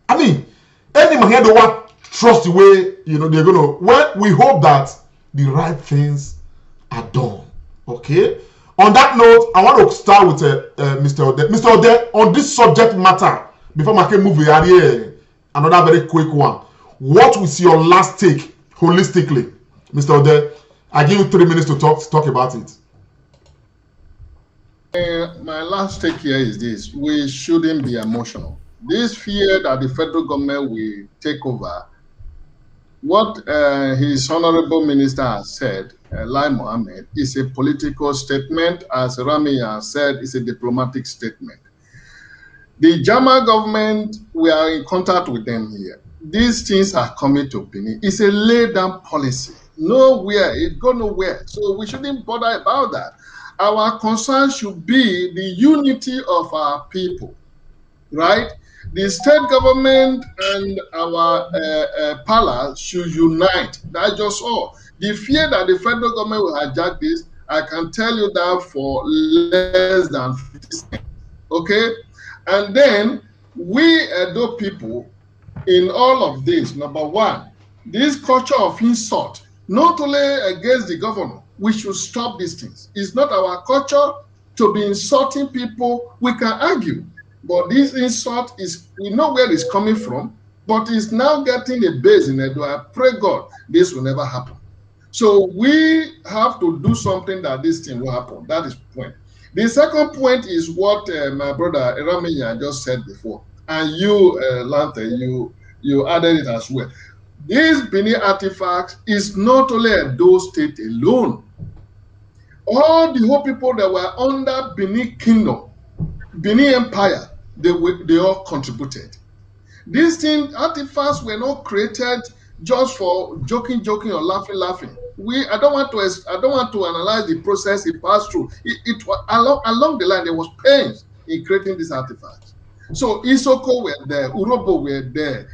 I mean, any man here don't want trust the way, they're going to. Well, we hope that the right things are done. Okay? On that note, I want to start with Mr. Ode. Mr. Ode, on this subject matter, before I can move here, another very quick one. What was your last take holistically, Mr. Ode? I give you 3 minutes to talk about it. My last take here is this: we shouldn't be emotional. This fear that the federal government will take over, what his honorable minister has said, Lai Mohammed, is a political statement. As Rami has said, it's a diplomatic statement. The German government, we are in contact with them here. These things are coming to Benin. It's a lay-down policy. Nowhere, it go nowhere. So we shouldn't bother about that. Our concern should be the unity of our people, right? The state government and our palace should unite. That's just all. The fear that the federal government will hijack this, I can tell you that for less than 50 cents. Okay? And then we Edo people, in all of this, number one, this culture of insult, not only against the governor, we should stop these things. It's not our culture to be insulting people. We can argue, but this insult is, we know where it's coming from, but it's now getting a base in Edo. I pray God this will never happen. So we have to do something that this thing will happen. That is the point. The second point is what my brother Eramiya just said before, and you, Lante, you added it as well. This Benin artifact is not only Edo State alone. All the whole people that were under Benin Kingdom, Benin Empire, they all contributed. These things, artifacts were not created just for joking or laughing. I don't want to analyze the process it passed through. It was along the line there was pains in creating these artifacts. So Isoko were there, Urobo were there,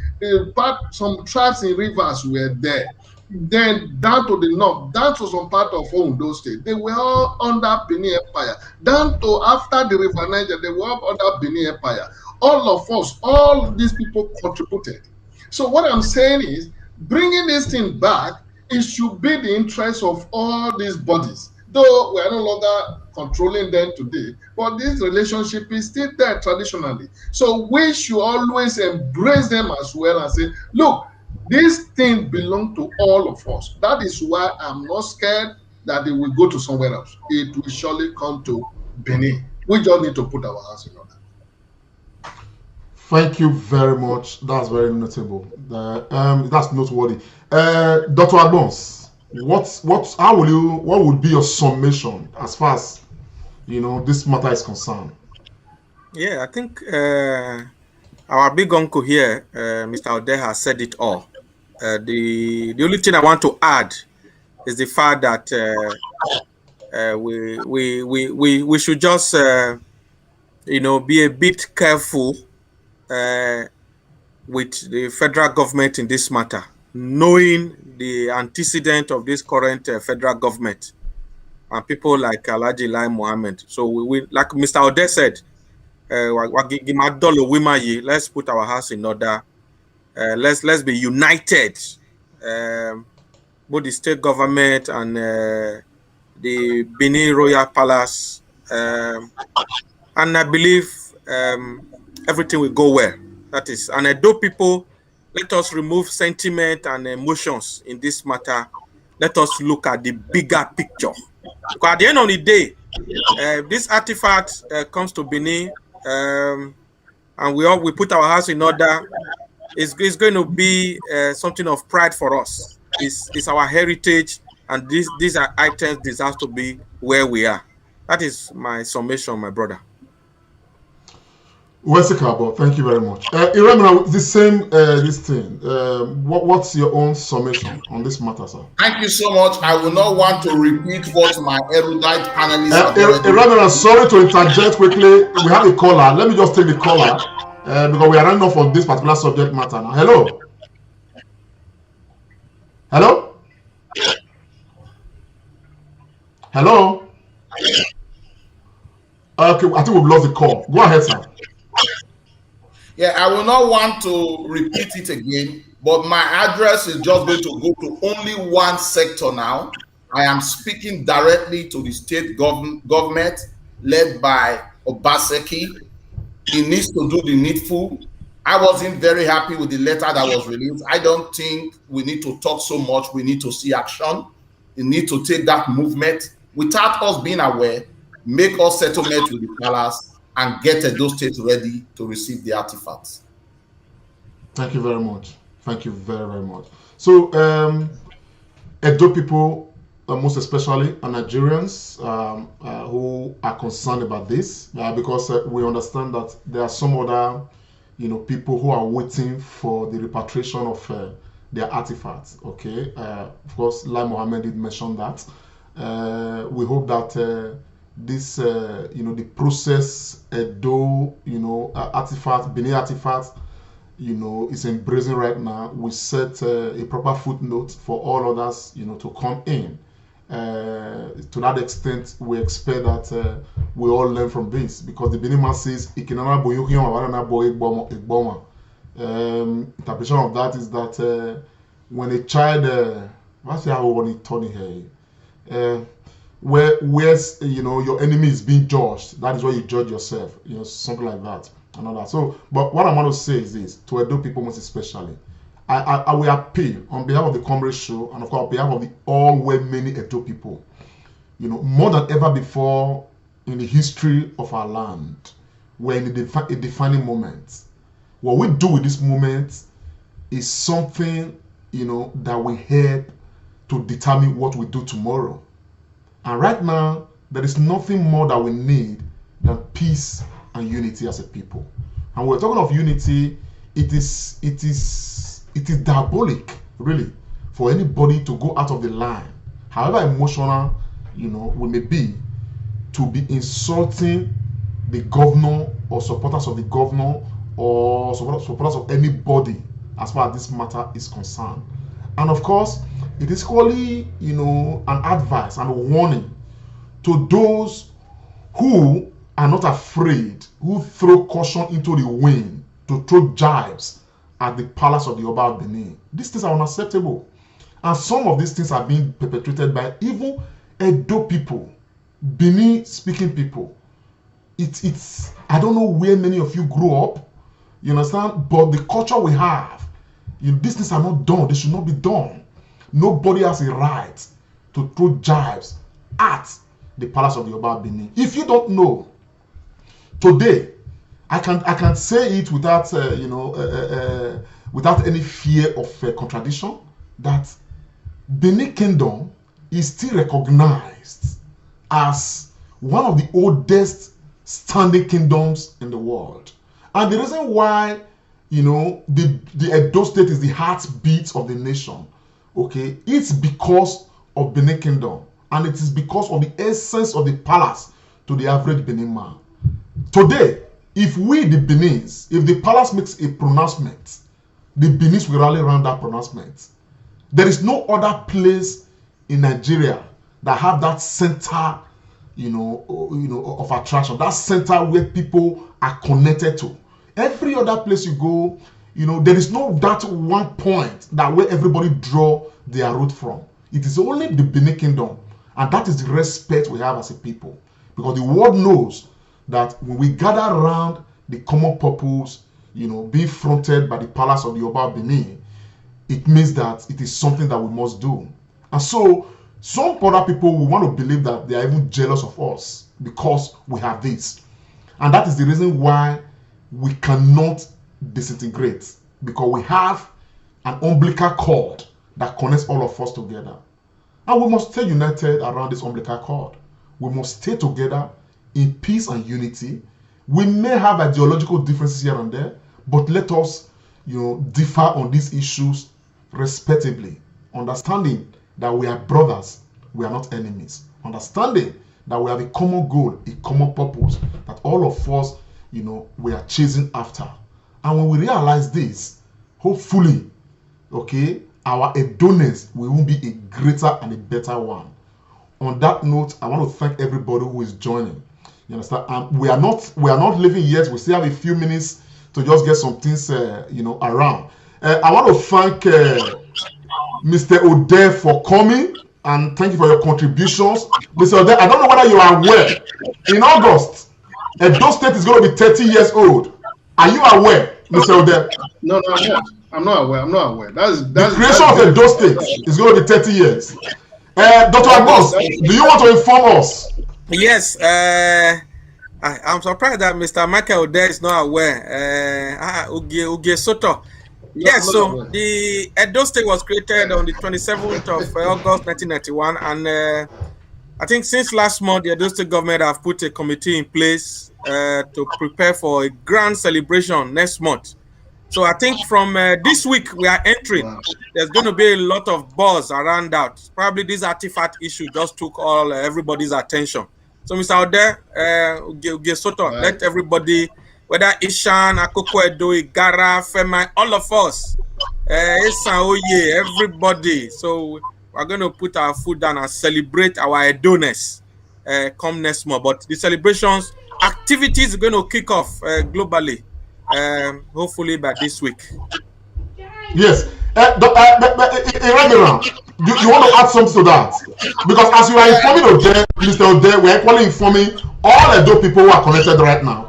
some tribes in rivers were there. Then down to the north, down to some part of Ondo State, they were all under Benin Empire. Down to after the River Niger, they were all under Benin Empire. All of us, all these people contributed. So what I'm saying is, bringing this thing back, it should be the interest of all these bodies. Though we are no longer controlling them today, but this relationship is still there traditionally. So we should always embrace them as well and say, look, this thing belongs to all of us. That is why I'm not scared that it will go to somewhere else. It will surely come to Benin. We just need to put our house in order. Thank you very much. That's very notable. That's noteworthy. Dr. Agbons, what would be your summation as far as this matter is concerned? Yeah, I think our big uncle here, Mr. Ode, has said it all. The only thing I want to add is the fact that we should just be a bit careful with the federal government in this matter, knowing the antecedent of this current federal government and people like Alhaji Lai Mohammed. So we like Mr. Ode said, let's put our house in order. Let's be united, both the state government and the Benin Royal Palace, and I believe everything will go well. That is, and Edo people, let us remove sentiment and emotions in this matter. Let us look at the bigger picture. Because at the end of the day, this artifact comes to Benin, and we put our house in order. It's going to be something of pride for us. It's our heritage, and these are items deserve to be where we are. That is my summation, my brother. Wesekabo, thank you very much. Iremina, the same this thing. What's your own summation on this matter, sir? Thank you so much. I will not want to repeat what my erudite panelists have already. Iremina, sorry to interject quickly. We have a caller. Let me just take the caller because we are running off on this particular subject matter now. Hello? Hello? Hello? Okay, I think we've lost the call. Go ahead, sir. Yeah, I will not want to repeat it again, but my address is just going to go to only one sector now. I am speaking directly to the state government led by Obaseki. He needs to do the needful. I wasn't very happy with the letter that was released. I don't think we need to talk so much. We need to see action. We need to take that movement without us being aware, make us settlement with the palace, and get Edo State ready to receive the artifacts. Thank you very much. Thank you very, very much. So, Edo people, most especially Nigerians who are concerned about this, because we understand that there are some other, people who are waiting for the repatriation of their artifacts. Okay, of course, Lai Mohammed did mention that. We hope that this, the process Edo, artifact, Benin artifact, is embracing right now. We set a proper footnote for all others, to come in. To that extent, we expect that we all learn from this, because the Benin man says, interpretation of that is that when a child, what's the where your enemy is being judged, that is where you judge yourself, something like that and all that. So, but what I want to say is this to Edo people most especially, I will appeal on behalf of the Comrade Show and of course on behalf of the all many Edo people, more than ever before in the history of our land, we're in a defining moment. What we do with this moment is something that will help to determine what we do tomorrow. And right now, there is nothing more that we need than peace and unity as a people. And we're talking of unity, it is diabolic, really, for anybody to go out of the line, however emotional, we may be, to be insulting the governor or supporters of the governor or supporters of anybody as far as this matter is concerned. And of course, it is equally, an advice and a warning to those who are not afraid, who throw caution into the wind, to throw jibes at the palace of the Oba of Benin. These things are unacceptable. And some of these things are being perpetrated by even Edo people, Benin speaking people. It's I don't know where many of you grew up, you understand, but the culture we have, these things are not done. They should not be done. Nobody has a right to throw jibes at the palace of the Oba of Benin. If you don't know, today, I can say it without without any fear of contradiction, that Benin Kingdom is still recognized as one of the oldest standing kingdoms in the world. And the reason why, the Edo State is the heartbeat of the nation, okay, it's because of Benin Kingdom. And it is because of the essence of the palace to the average Benin man. Today, if we, the Benins, if the palace makes a pronouncement, the Benins will rally around that pronouncement. There is no other place in Nigeria that have that center, of attraction, that center where people are connected to. Every other place you go, there is no that one point that where everybody draw their root from. It is only the Benin Kingdom, and that is the respect we have as a people, because the world knows that when we gather around the common purpose, being fronted by the palace of the Oba of Benin, it means that it is something that we must do. And so, some other people will want to believe that they are even jealous of us because we have this. And that is the reason why we cannot disintegrate, because we have an umbilical cord that connects all of us together. And we must stay united around this umbilical cord. We must stay together in peace and unity. We may have ideological differences here and there, but let us, differ on these issues respectively, understanding that we are brothers, we are not enemies, understanding that we have a common goal, a common purpose that all of us, we are chasing after. And when we realize this, hopefully, okay, our Edoness will be a greater and a better one. On that note, I want to thank everybody who is joining. You understand? We are not leaving yet. We still have a few minutes to just get some things, around. I want to thank Mr. Ode for coming, and thank you for your contributions. Mr. Ode, I don't know whether you are aware. In August, Edo State is going to be 30 years old. Are you aware, Mr. Ode? No, I'm not aware. That's the creation of Edo State is going to be 30 years. Dr. Abbas, do you want to inform us? Yes, I'm surprised that Mr. Michael Ode is not aware. Uge Soto. Yes, so the Edo State was created on the 27th of August 1991, and I think since last month, the Edo State government have put a committee in place to prepare for a grand celebration next month. So I think from this week we are entering. Wow. There's going to be a lot of buzz around that. Probably this artifact issue just took all everybody's attention. So Mr. Ode, Uge Soto, right. Let everybody, whether Ishan, Akoko Edo, Igara, Fema, all of us, everybody. So we're going to put our foot down and celebrate our Edoness come next month. But the celebrations, activities are going to kick off globally. Hopefully by this week. Yes. Iremira, you want to add something to that? Because as you are informing Ode, Mr. Ode, we are equally informing all Edo people who are connected right now.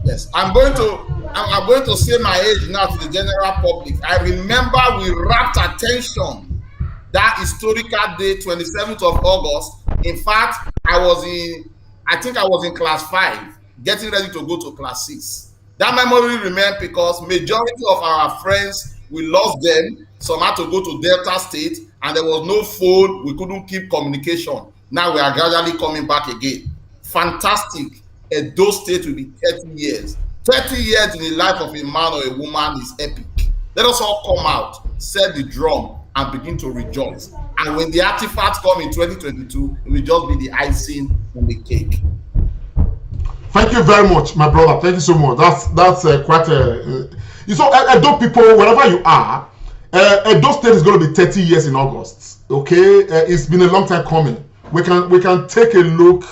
Yes, I'm going to say my age now to the general public. I remember we wrapped attention that historical day, 27th of August. In fact, I think I was in class 5, getting ready to go to class 6. That memory remained because majority of our friends, we lost them. Some had to go to Delta State, and there was no phone. We couldn't keep communication. Now we are gradually coming back again. Fantastic. Edo State will be 30 years. 30 years in the life of a man or a woman is epic. Let us all come out, set the drum, and begin to rejoice. And when the artifacts come in 2022, it will just be the icing on the cake. Thank you very much, my brother. Thank you so much. That's quite a. Edo people, wherever you are, Edo State is going to be 30 years in August. Okay, it's been a long time coming. We can take a look,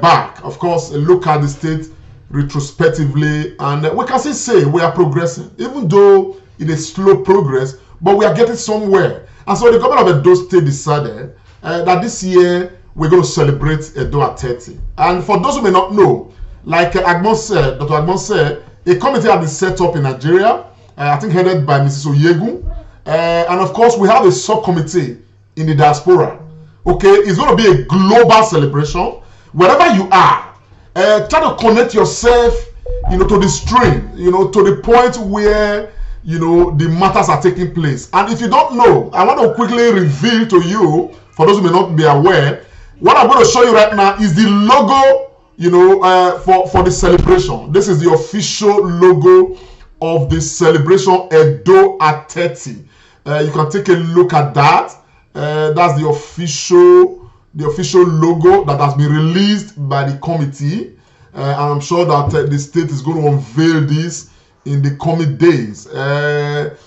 back. Of course, look at the state retrospectively, and we can still say we are progressing, even though it is slow progress, but we are getting somewhere. And so the government of Edo State decided that this year we're going to celebrate Edo at 30. And for those who may not know, like Dr. Agmon said, a committee has been set up in Nigeria, I think headed by Mrs. Oyegun. And of course, we have a subcommittee in the diaspora. Okay, it's going to be a global celebration. Wherever you are, try to connect yourself, to the stream, to the point where, the matters are taking place. And if you don't know, I want to quickly reveal to you, for those who may not be aware, what I'm going to show you right now is the logo, for the celebration. This is the official logo of the celebration Edo at 30. You can take a look at that. That's the official logo that has been released by the committee. And I'm sure that the state is going to unveil this in the coming days.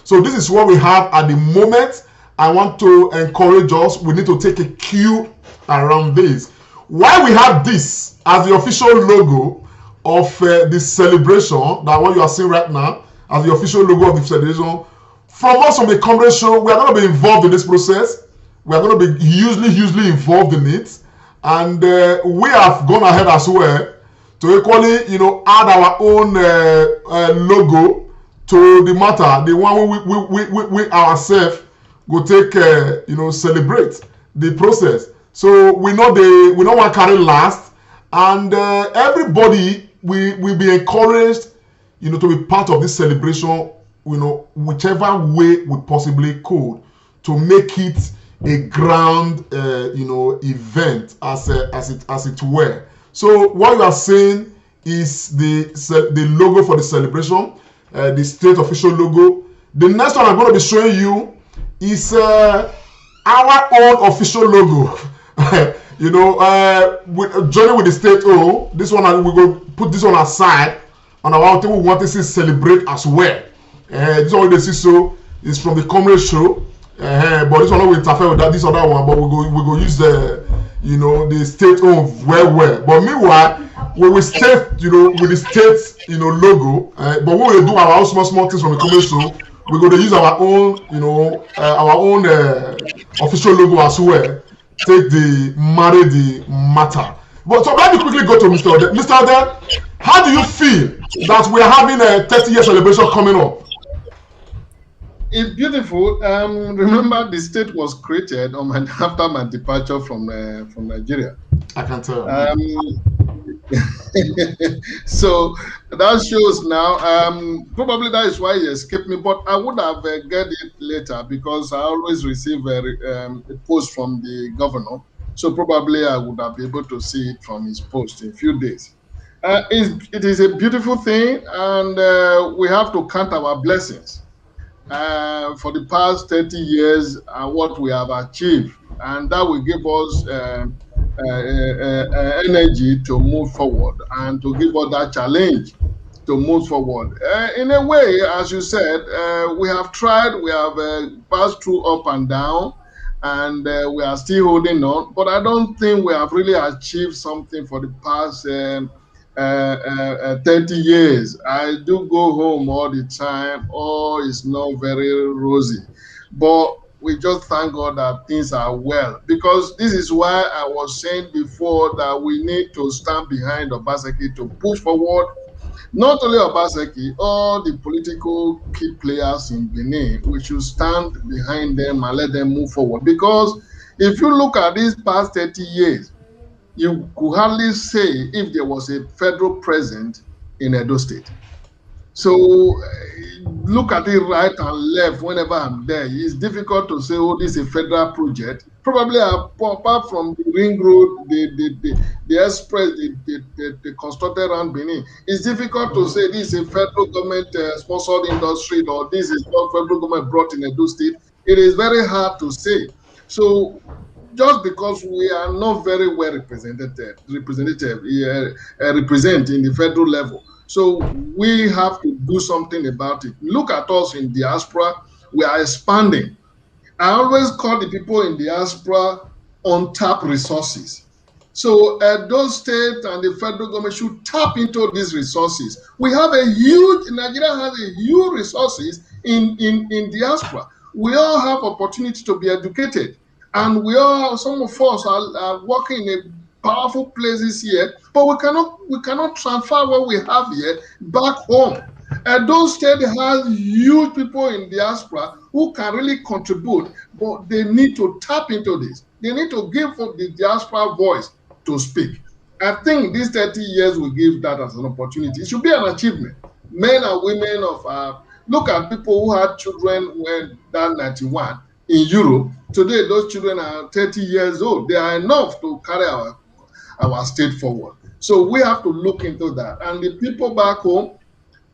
So this is what we have at the moment. I want to encourage us. We need to take a cue around this. Why we have this as the official logo of the celebration, that what you are seeing right now, as the official logo of the celebration, from us on the Comrade Show, we are going to be involved in this process. We are going to be hugely involved in it. And we have gone ahead as well to equally, add our own logo to the matter. The one we ourselves go take, celebrate the process. So we know we don't want to carry last, and everybody will be encouraged, to be part of this celebration, whichever way we possibly could, to make it a grand, event as it were. So what you are seeing is the logo for the celebration, the state official logo. The next one I'm going to be showing you is our own official logo. Joining with the state this one, we will put this one aside, and our thing we want to see celebrate as well. This one they see so is from the Comrade Show, but this one will interfere with this other one. But we go use the state well. But meanwhile, we will stay with the state logo. But we will do our own small things from the Comrade Show. We're going to use our own official logo as well. Take the matter. But so let me quickly go to Mr. Ode. Mr. Ode, how do you feel that we are having a 30-year celebration coming up? It's beautiful. Remember, the state was created after my departure from Nigeria. I can tell. So that shows now. Probably that is why he escaped me, but I would have get it later because I always receive a post from the governor. So probably I would have been able to see it from his post in a few days. It is a beautiful thing, and we have to count our blessings for the past 30 years and what we have achieved, and that will give us energy to move forward and to give us that challenge to move forward. In a way, as you said, we have tried, we have passed through up and down, and we are still holding on, but I don't think we have really achieved something for the past 30 years. I do go home all the time. Oh, it's not very rosy, but we just thank God that things are well, because this is why I was saying before that we need to stand behind Obaseki to push forward. Not only Obaseki, all the political key players in Benin, we should stand behind them and let them move forward. Because if you look at these past 30 years, you could hardly say if there was a federal president in Edo State. So look at it right and left whenever I'm there. It's difficult to say, oh, this is a federal project. Probably apart from the ring road, the express, the constructed around Benin, it's difficult to say this is a federal government sponsored industry or this is not federal government brought in Edo State. It is very hard to say. So just because we are not very well represented in the federal level, so we have to do something about it. Look at us in diaspora, we are expanding. I always call the people in diaspora untapped resources. So those states and the federal government should tap into these resources. Nigeria has a huge resources in diaspora. We all have opportunity to be educated. And some of us are working in powerful places here, but we cannot transfer what we have here back home. Those states has huge people in diaspora who can really contribute, but they need to tap into this. They need to give the diaspora voice to speak. I think these 30 years will give that as an opportunity. It should be an achievement. Men and women look at people who had children when that 91 in Europe. Today, those children are 30 years old. They are enough to carry our state forward. So we have to look into that. And the people back home,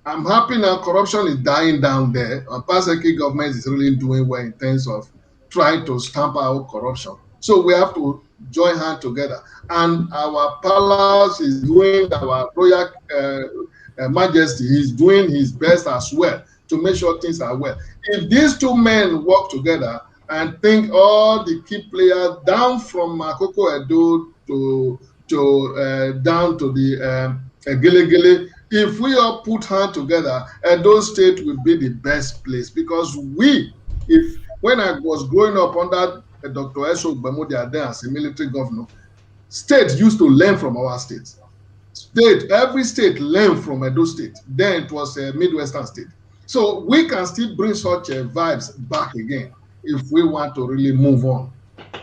I'm happy now corruption is dying down there. Our Paseki government is really doing well in terms of trying to stamp out corruption. So we have to join hands together. And our palace is doing, our royal majesty, he's doing his best as well to make sure things are well. If these two men work together and think all the key players down from Makoko Edo to down to the Gele, if we all put hands together, Edo State will be the best place, because when I was growing up under Dr. Esho Gbemudia then as a military governor, states used to learn from our states. Every state learned from Edo State. Then it was a Midwestern state. So we can still bring such vibes back again if we want to really move on.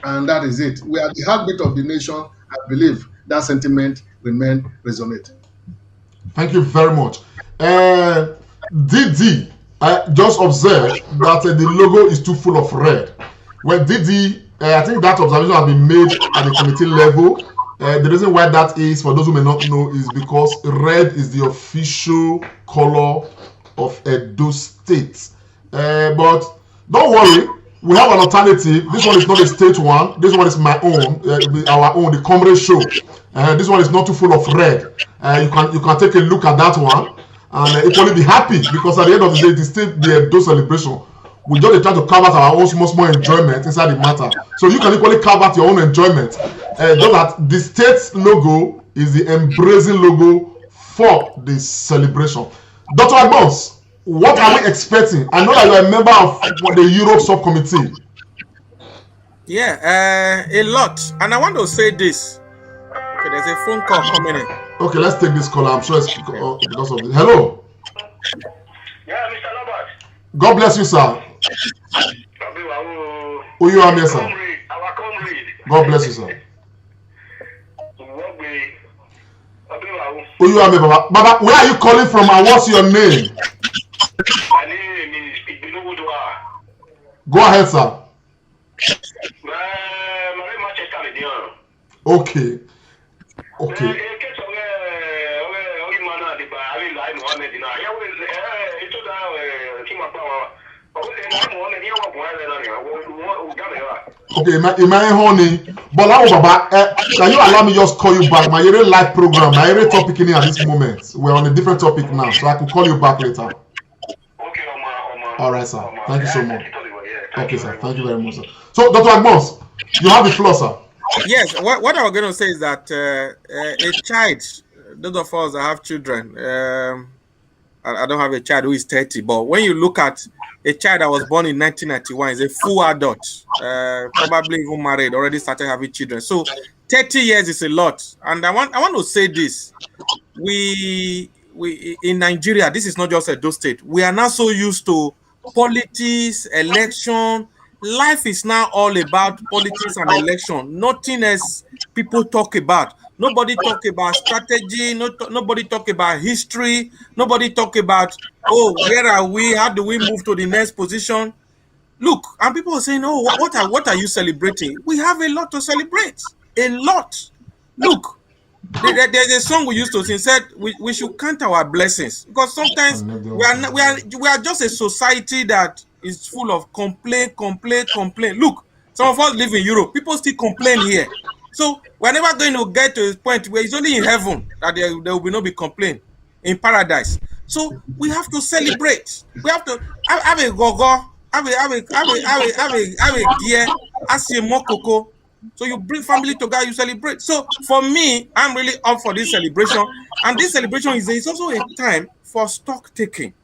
And that is it. We are the heartbeat of the nation. I believe that sentiment remains resonant. Thank you very much. DD, I just observed that the logo is too full of red. Well, DD, I think that observation has been made at the committee level. The reason why that is, for those who may not know, is because red is the official color of Edo State. But don't worry, we have an alternative. This one is not a state one. This one is my own, our own, the Comrade Show. This one is not too full of red. You can take a look at that one and equally be happy, because at the end of the day, the state, the Edo celebration, we just try to carve out our own small enjoyment inside the matter. So you can equally carve out your own enjoyment. Just that the state's logo is the embracing logo for the celebration. Dr. Agbons, what are we expecting? I know that you are a member of the Europe subcommittee. Yeah, a lot. And I want to say this. Okay, there's a phone call coming in. Okay, let's take this call. I'm sure it's because of it. Hello. Yeah, Mr. Robert. God bless you, sir. Who you are, sir? Our comrade. God bless you, sir. Who you are, Baba? Baba, where are you calling from and what's your name? My name is Igbenogudwa. Go ahead, sir. Okay. Okay. Okay, my honey, but Baba, can you allow me just call you back? My live program, my topic in here at this moment. We're on a different topic now, so I can call you back later. Okay, all right, sir. Thank you so much. Okay, sir. Thank you very much, sir. So, Dr. Agbons, you have the floor, sir. Yes, what I was going to say is that a child, those of us that have children, I don't have a child who is 30, but when you look at a child that was born in 1991, is a full adult, probably even married, already started having children. So 30 years is a lot. And I want to say this. We in Nigeria, this is not just Edo State. We are now so used to politics, election. Life is now all about politics and election. Nothing else people talk about. Nobody talk about strategy. Nobody talk about history. Nobody talk about, oh, where are we? How do we move to the next position? Look, and people are saying, oh, what are you celebrating? We have a lot to celebrate. A lot. Look, there's a song we used to sing, said we should count our blessings, because sometimes we are just a society that is full of complaint. Look, some of us live in Europe. People still complain here. So we're never going to get to a point where it's only in heaven that there will be no complaint, in paradise. So we have to celebrate. We have to have a gogo, have a gear, as a mokoko. So you bring family together, you celebrate. So for me, I'm really up for this celebration. And this celebration is also a time for stock taking.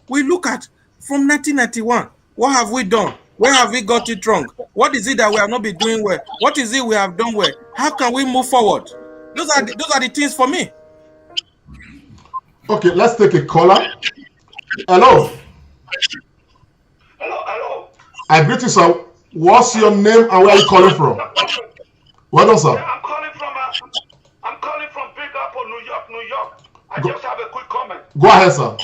We look at from 1991, what have we done? Where have we got it wrong? What is it that we have not been doing well? What is it we have done well? How can we move forward? Those are the things for me. Okay, let's take a caller. Hello. Hello. I greet you, sir. What's your name and where are you calling from? Well done, sir. I'm calling from Big Apple, New York. I just have a quick comment. Go ahead, sir.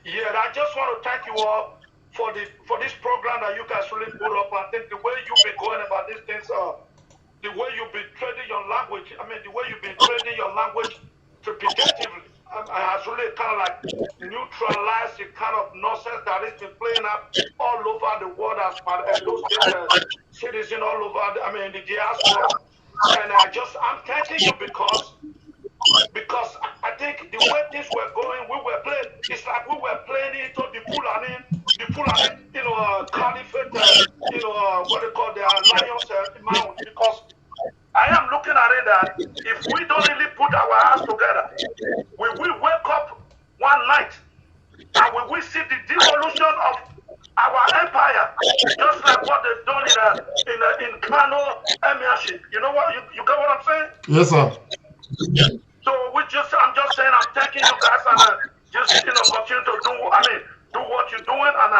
Yeah, I just want to thank you all for this program that you guys really put up. I think the way you've been going about these things, the way you've been trading your language, the way you've been trading your language repetitively, has really kind of like neutralized the kind of nonsense that has been playing out all over the world as part of those citizens all over, the diaspora. And I'm thanking you because I think the way things were going, it's like we were playing into the Fulani, caliphate, what they call the Lions Mount, because I am looking at it that if we don't really put our hands together, we will wake up one night and we will see the devolution of our empire, just like what they've done in Kano Emirship. You know what? You get what I'm saying? Yes, sir. So I'm just saying, I'm thanking you guys and just continue to do what you're doing, and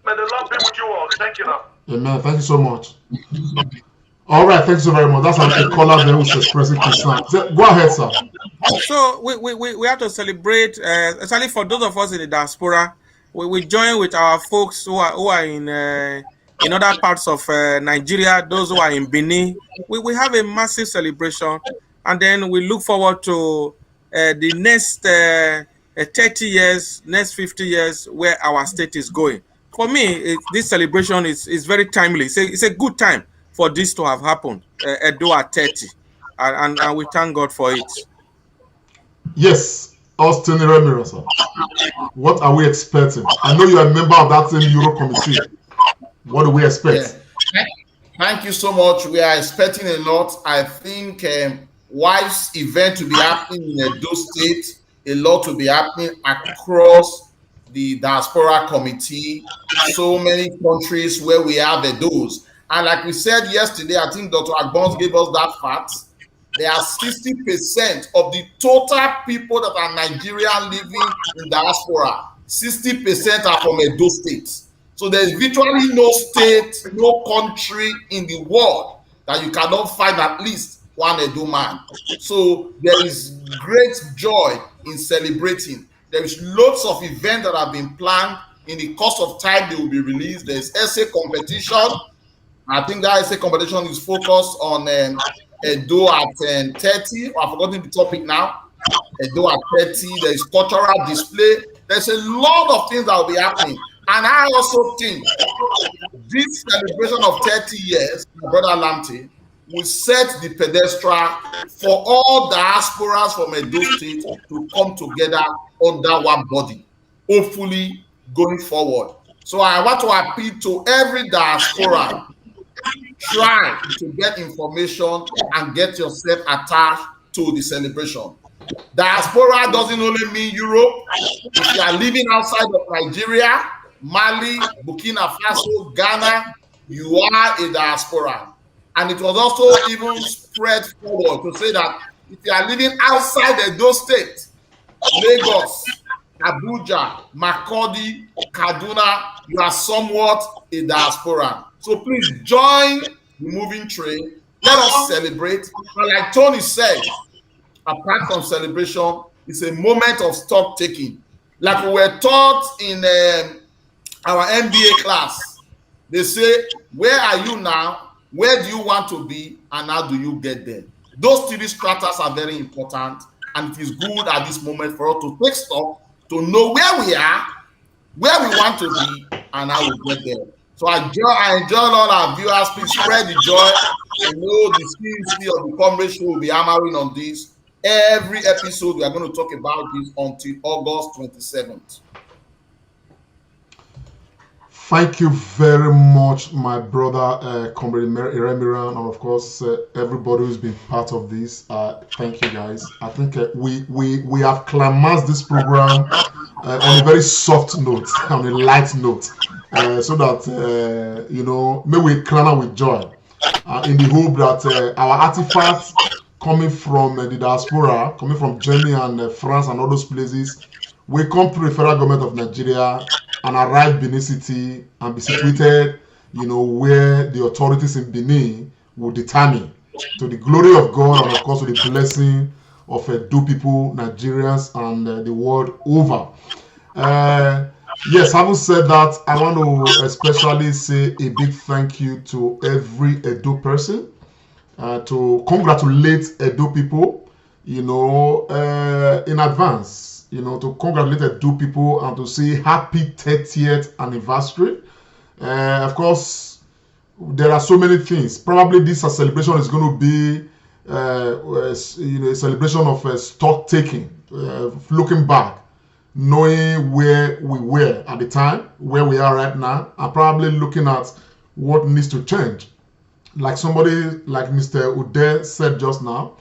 may the Lord be with you all. Thank you now. Amen. Thank you so much. All right, thank you so very much. That's a caller there who's expressing concern. Go ahead, sir. So we have to celebrate, especially for those of us in the diaspora. We join with our folks who are in other parts of Nigeria, those who are in Benin. We have a massive celebration, and then we look forward to the next 30 years, next 50 years, where our state is going. For me, this celebration is very timely. It's a good time for this to have happened, Edo at 30, and we thank God for it. Yes, Austin Remiro, sir. What are we expecting? I know you are a member of that same Euro committee. What do we expect? Yeah. Thank you so much. We are expecting a lot. I think wise event to be happening in Edo State, a lot to be happening across the diaspora committee, so many countries where we have Edos. And like we said yesterday, I think Dr. Agbons gave us that fact. There are 60% of the total people that are Nigerian living in diaspora. 60% are from Edo State. So there's virtually no state, no country in the world that you cannot find at least one Edo man. So there is great joy in celebrating. There is lots of events that have been planned. In the course of time, they will be released. There's essay competition. I think that essay competition is focused on Edo at 30. I've forgotten the topic now. Edo at 30. There is cultural display. There's a lot of things that will be happening. And I also think this celebration of 30 years, my brother Lamte, will set the pedestal for all diasporas from Edo State to come together under one body, hopefully going forward. So I want to appeal to every diaspora, try to get information and get yourself attached to the celebration. Diaspora doesn't only mean Europe. If you are living outside of Nigeria, Mali, Burkina Faso, Ghana, you are a diaspora. And it was also even spread forward to say that if you are living outside Edo State, Lagos, Abuja, Makurdi, Kaduna, you are somewhat a diaspora. So please join the moving train. Let us celebrate. And like Tony said, apart from celebration, it's a moment of stock taking. Like we were taught in our MBA class, they say, where are you now? Where do you want to be? And how do you get there? Those three stratas are very important. And it is good at this moment for us to take stock, to know where we are, where we want to be, and how we get there. So I enjoy all our viewers. Please spread the joy. I know the CNC of the Comrade Show will be hammering on this. Every episode, we are going to talk about this until August 27th. Thank you very much, my brother, Comrade Iremiran, and of course, everybody who's been part of this. Thank you, guys. I think we have climaxed this program on a very soft note, on a light note, so that may we clamor with joy, in the hope that our artifacts coming from the diaspora, coming from Germany and France and all those places, will come to the federal government of Nigeria and arrive Benin City and be situated, where the authorities in Benin will determine, to the glory of God and of course to the blessing of Edo people, Nigerians, and the world over. Yes, having said that, I want to especially say a big thank you to every Edo person, to congratulate Edo people, in advance. To congratulate Edo people and to say happy 30th anniversary. Of course, there are so many things. Probably this celebration is going to be, a celebration of stock taking, looking back, knowing where we were at the time, where we are right now, and probably looking at what needs to change. Like somebody like Mr. Ude said just now,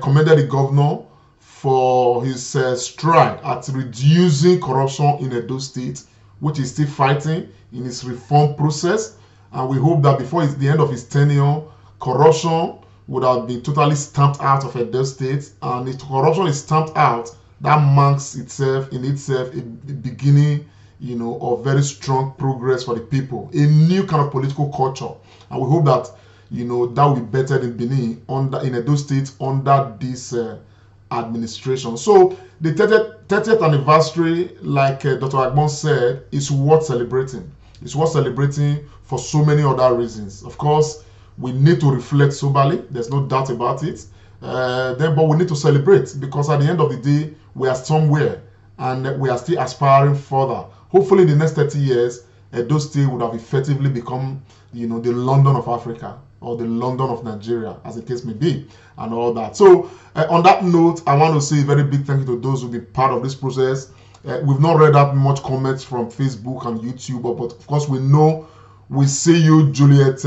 commended the governor for his stride at reducing corruption in Edo State, which is still fighting in his reform process. And we hope that before the end of his tenure, corruption would have been totally stamped out of Edo State. And if corruption is stamped out, that marks itself a beginning, of very strong progress for the people, a new kind of political culture. And we hope that, that will be better in Benin, in Edo State, under this administration. So the 30th anniversary, like Dr. Agbon said, is worth celebrating. It's worth celebrating for so many other reasons. Of course, we need to reflect soberly. There's no doubt about it. But we need to celebrate, because at the end of the day, we are somewhere and we are still aspiring further. Hopefully, in the next 30 years, Edo State would have effectively become, the London of Africa, or the London of Nigeria, as the case may be, and all that. So, on that note, I want to say a very big thank you to those who've been part of this process. We've not read that much comments from Facebook and YouTube, but of course we see you, Juliet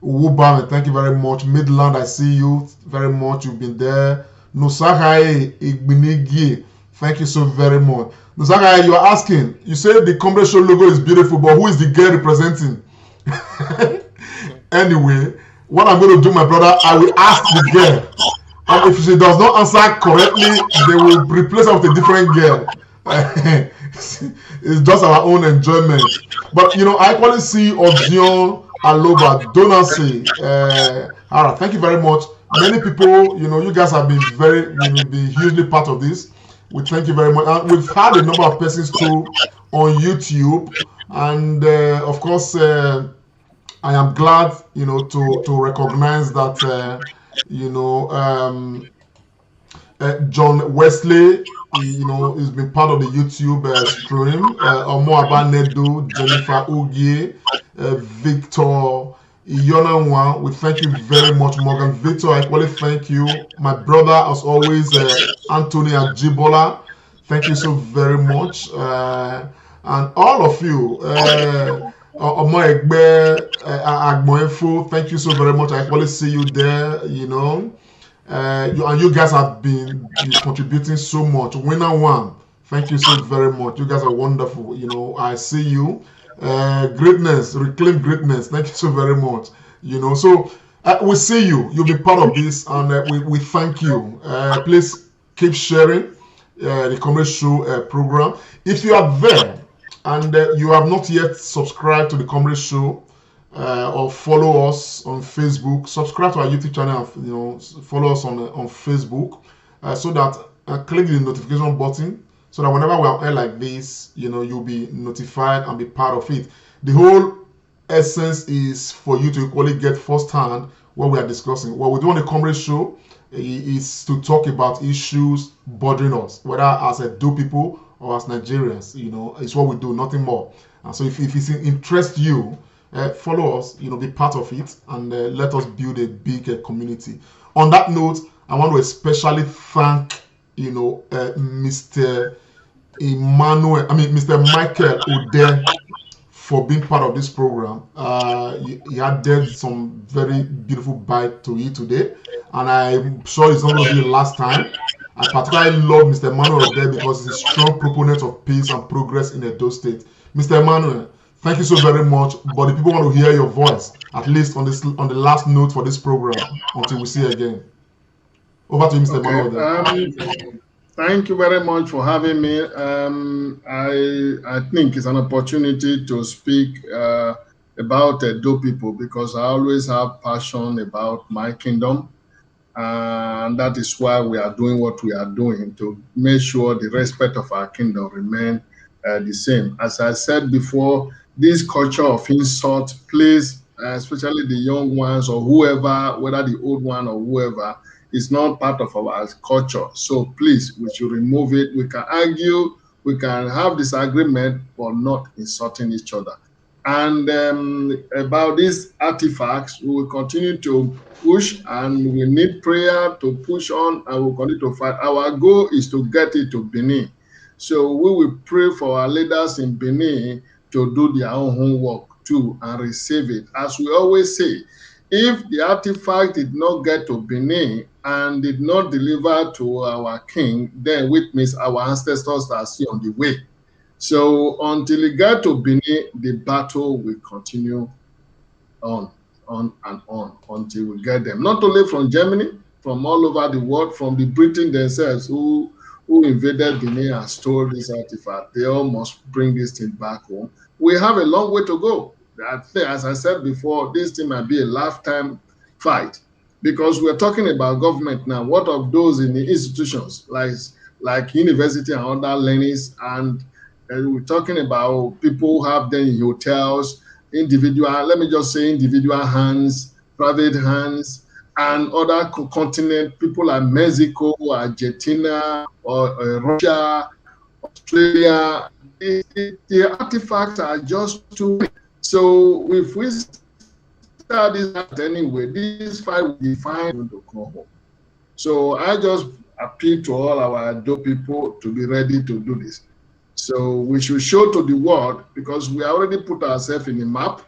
Uwubam, thank you very much. Midland, I see you very much. You've been there. Nusahai Igbinigi, thank you so very much. Nusahai, you are asking, you said the Comrade Show logo is beautiful, but who is the girl representing? Anyway, what I'm going to do, my brother, I will ask the girl. And if she does not answer correctly, they will replace her with a different girl. It's just our own enjoyment. But, I actually see Odion Aloba, Donasi, Ara, thank you very much. Many people, you guys have been been hugely part of this. We thank you very much. And we've had a number of persons too on YouTube. And, of course, I am glad, to recognize that, John Wesley, he's been part of the YouTube stream. Omo Abanedo, Jennifer Ugie, Victor Iyonanwa, we thank you very much, Morgan. Victor, I equally thank you. My brother, as always, Anthony Ajibola, thank you so very much. And all of you, Agmoefo, thank you so very much. I equally see you there, and you guys have been contributing so much. Winner one, thank you so very much. You guys are wonderful. I see you. Greatness, reclaim greatness. Thank you so very much. So we see you. You'll be part of this, and we thank you. Please keep sharing the Comrade Show program. If you are there and you have not yet subscribed to the Comrade Show, or follow us on Facebook, subscribe to our YouTube channel, and follow us on Facebook, so that click the notification button, so that whenever we are air like this, you'll be notified and be part of it. The whole essence is for you to equally get firsthand what we are discussing. What we do on the Comrade Show is to talk about issues bothering us, whether as Edo people or as Nigerians. It's what we do, nothing more. And so if it interests you, follow us, be part of it, and let us build a big community. On that note, I want to especially thank, Mr. Michael Ude for being part of this program. You added some very beautiful bite to it today, and I'm sure it's not going to be the last time. I particularly love Mr. Emmanuel there because he's a strong proponent of peace and progress in Edo State. Mr. Emmanuel, thank you so very much. But the people want to hear your voice, at least on the last note for this program, until we see you again. Over to you, Mr. Emmanuel. Thank you very much for having me. I think it's an opportunity to speak about Edo people because I always have passion about my kingdom. And that is why we are doing what we are doing, to make sure the respect of our kingdom remain the same. As I said before, this culture of insult, please, especially the young ones or whoever, whether the old one or whoever, is not part of our culture. So please, we should remove it. We can argue, we can have disagreement, but not insulting each other. And about these artifacts, we will continue to push, and we need prayer to push on, and we'll continue to fight. Our goal is to get it to Benin. So we will pray for our leaders in Benin to do their own homework too and receive it. As we always say, if the artifact did not get to Benin and did not deliver to our king, then which means our ancestors are still on the way. So until it gets to Benin, the battle will continue on and on until we get them. Not only from Germany, from all over the world, from the Britain themselves who invaded Benin and stole this artifact. They all must bring this thing back home. We have a long way to go. As I said before, this thing might be a lifetime fight because we're talking about government now. What of those in the institutions like university and other learnings? And we're talking about people who have them in hotels, individual, let me just say individual hands, private hands, and other continent, people like Mexico, Argentina, or Russia, Australia. The artifacts are just too many. So if we start this out anyway, this fight will be fine to come home. So I just appeal to all our Edo people to be ready to do this. So we should show to the world, because we already put ourselves in the map,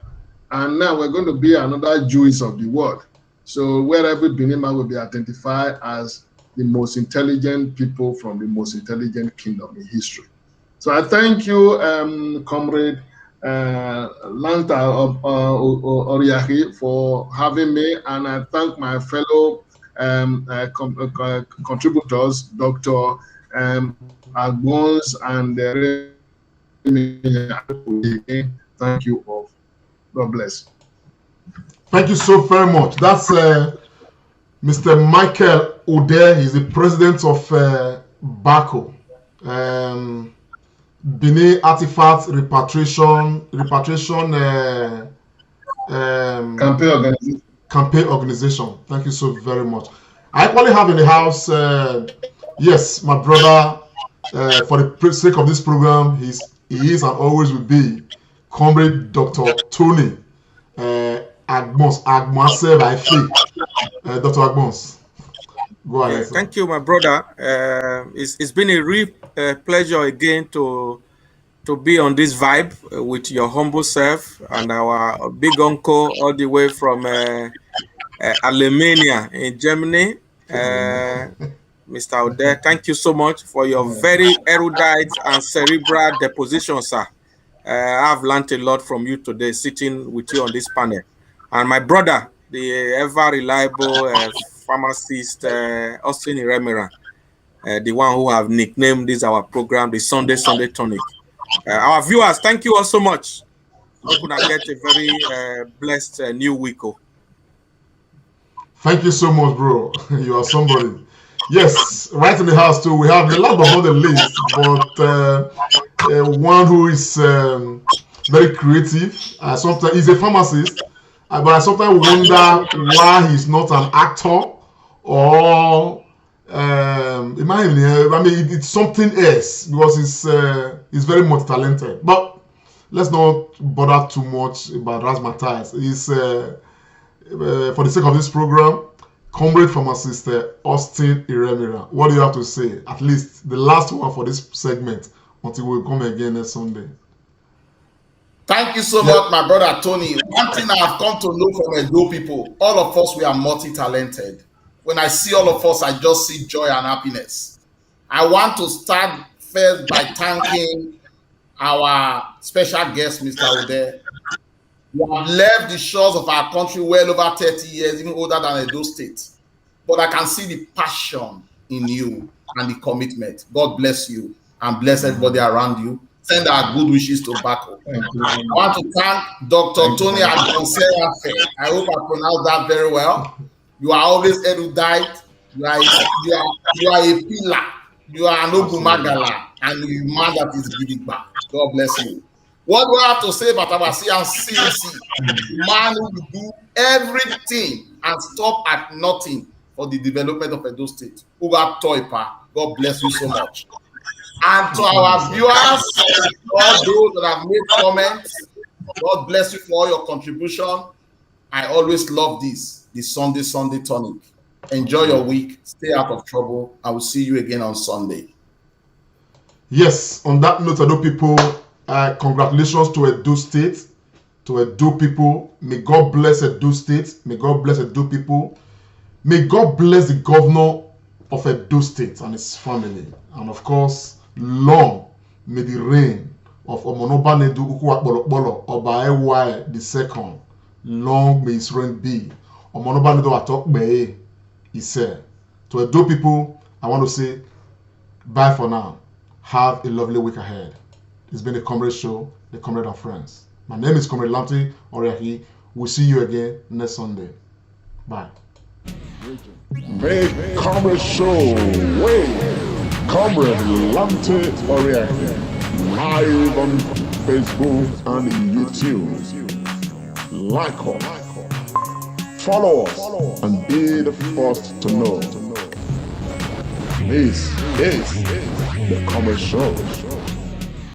and now we're going to be another Jewish of the world. So wherever Benin will be identified as the most intelligent people from the most intelligent kingdom in history. So I thank you, Comrade Lanta of Oriahi, for having me, and I thank my fellow contributors, Dr. Agbons and thank you all. God bless. Thank you so very much. That's Mr. Michael Ode. He's the president of BACO, Benin Artifacts Repatriation Campaign Organization. Thank you so very much. I actually have in the house, yes, my brother, for the sake of this program, he is and always will be Comrade Dr. Tony Agbons, Dr. Agbons. Go ahead. Thank you, my brother. It's been a real pleasure again to be on this vibe with your humble self and our big uncle all the way from Alemania in Germany. Mr. Ode, thank you so much for your very erudite and cerebral deposition, sir. I've learned a lot from you today, sitting with you on this panel. And my brother, the ever reliable pharmacist, Austin Iremira, the one who have nicknamed this our program, the Sunday Tonic. Our viewers, thank you all so much. Hope we get a very blessed new week. Thank you so much, bro. You are somebody. Yes, right in the house too. We have the last but not the least, but one who is very creative. Sometimes he's a pharmacist, but I sometimes wonder why he's not an actor or it's something else, because he's very multi-talented. But let's not bother too much about razzmatazz. He's for the sake of this program, Comrade Pharmacist Austin Iremira. What do you have to say? At least the last one for this segment until we come again next Sunday. Thank you so much, my brother Tony. One thing I have come to know from Edo people, all of us, we are multi-talented. When I see all of us, I just see joy and happiness. I want to start first by thanking our special guest, Mr. Ode. You have left the shores of our country well over 30 years, even older than Edo State. But I can see the passion in you and the commitment. God bless you and bless everybody around you. Send our good wishes to Bako. I want to thank Dr. Tony Adonserafe. I hope I pronounced that very well. You are always erudite. You are a pillar. You are an Ogumagala, and you man that is giving back. God bless you. What do I have to say about our CNC? Man who will do everything and stop at nothing for the development of Edo State. Uga Toipa, God bless you so much. And to our viewers, all those that have made comments, God bless you for all your contribution. I always love this, the Sunday tonic. Enjoy your week, stay out of trouble. I will see you again on Sunday. Yes, on that note, Edo people, congratulations to Edo State, to Edo people. May God bless Edo State. May God bless Edo people. May God bless the governor of Edo State and his family. And of course, long may the reign of Omonobanedu Ukuwakbolokbolo Oba Ewai II. Long may his reign be. Omonobanedu Atokbeye, he said. To Edo people, I want to say bye for now. Have a lovely week ahead. It's been a Comrade Show, the Comrade and Friends. My name is Comrade Lamte Oriahi. We'll see you again next Sunday. Bye. Make Comrade Show way. Comrade Lamte Oriahi. Live on Facebook and YouTube. Like us, follow us, and be the first to know. This is the Comrade Show.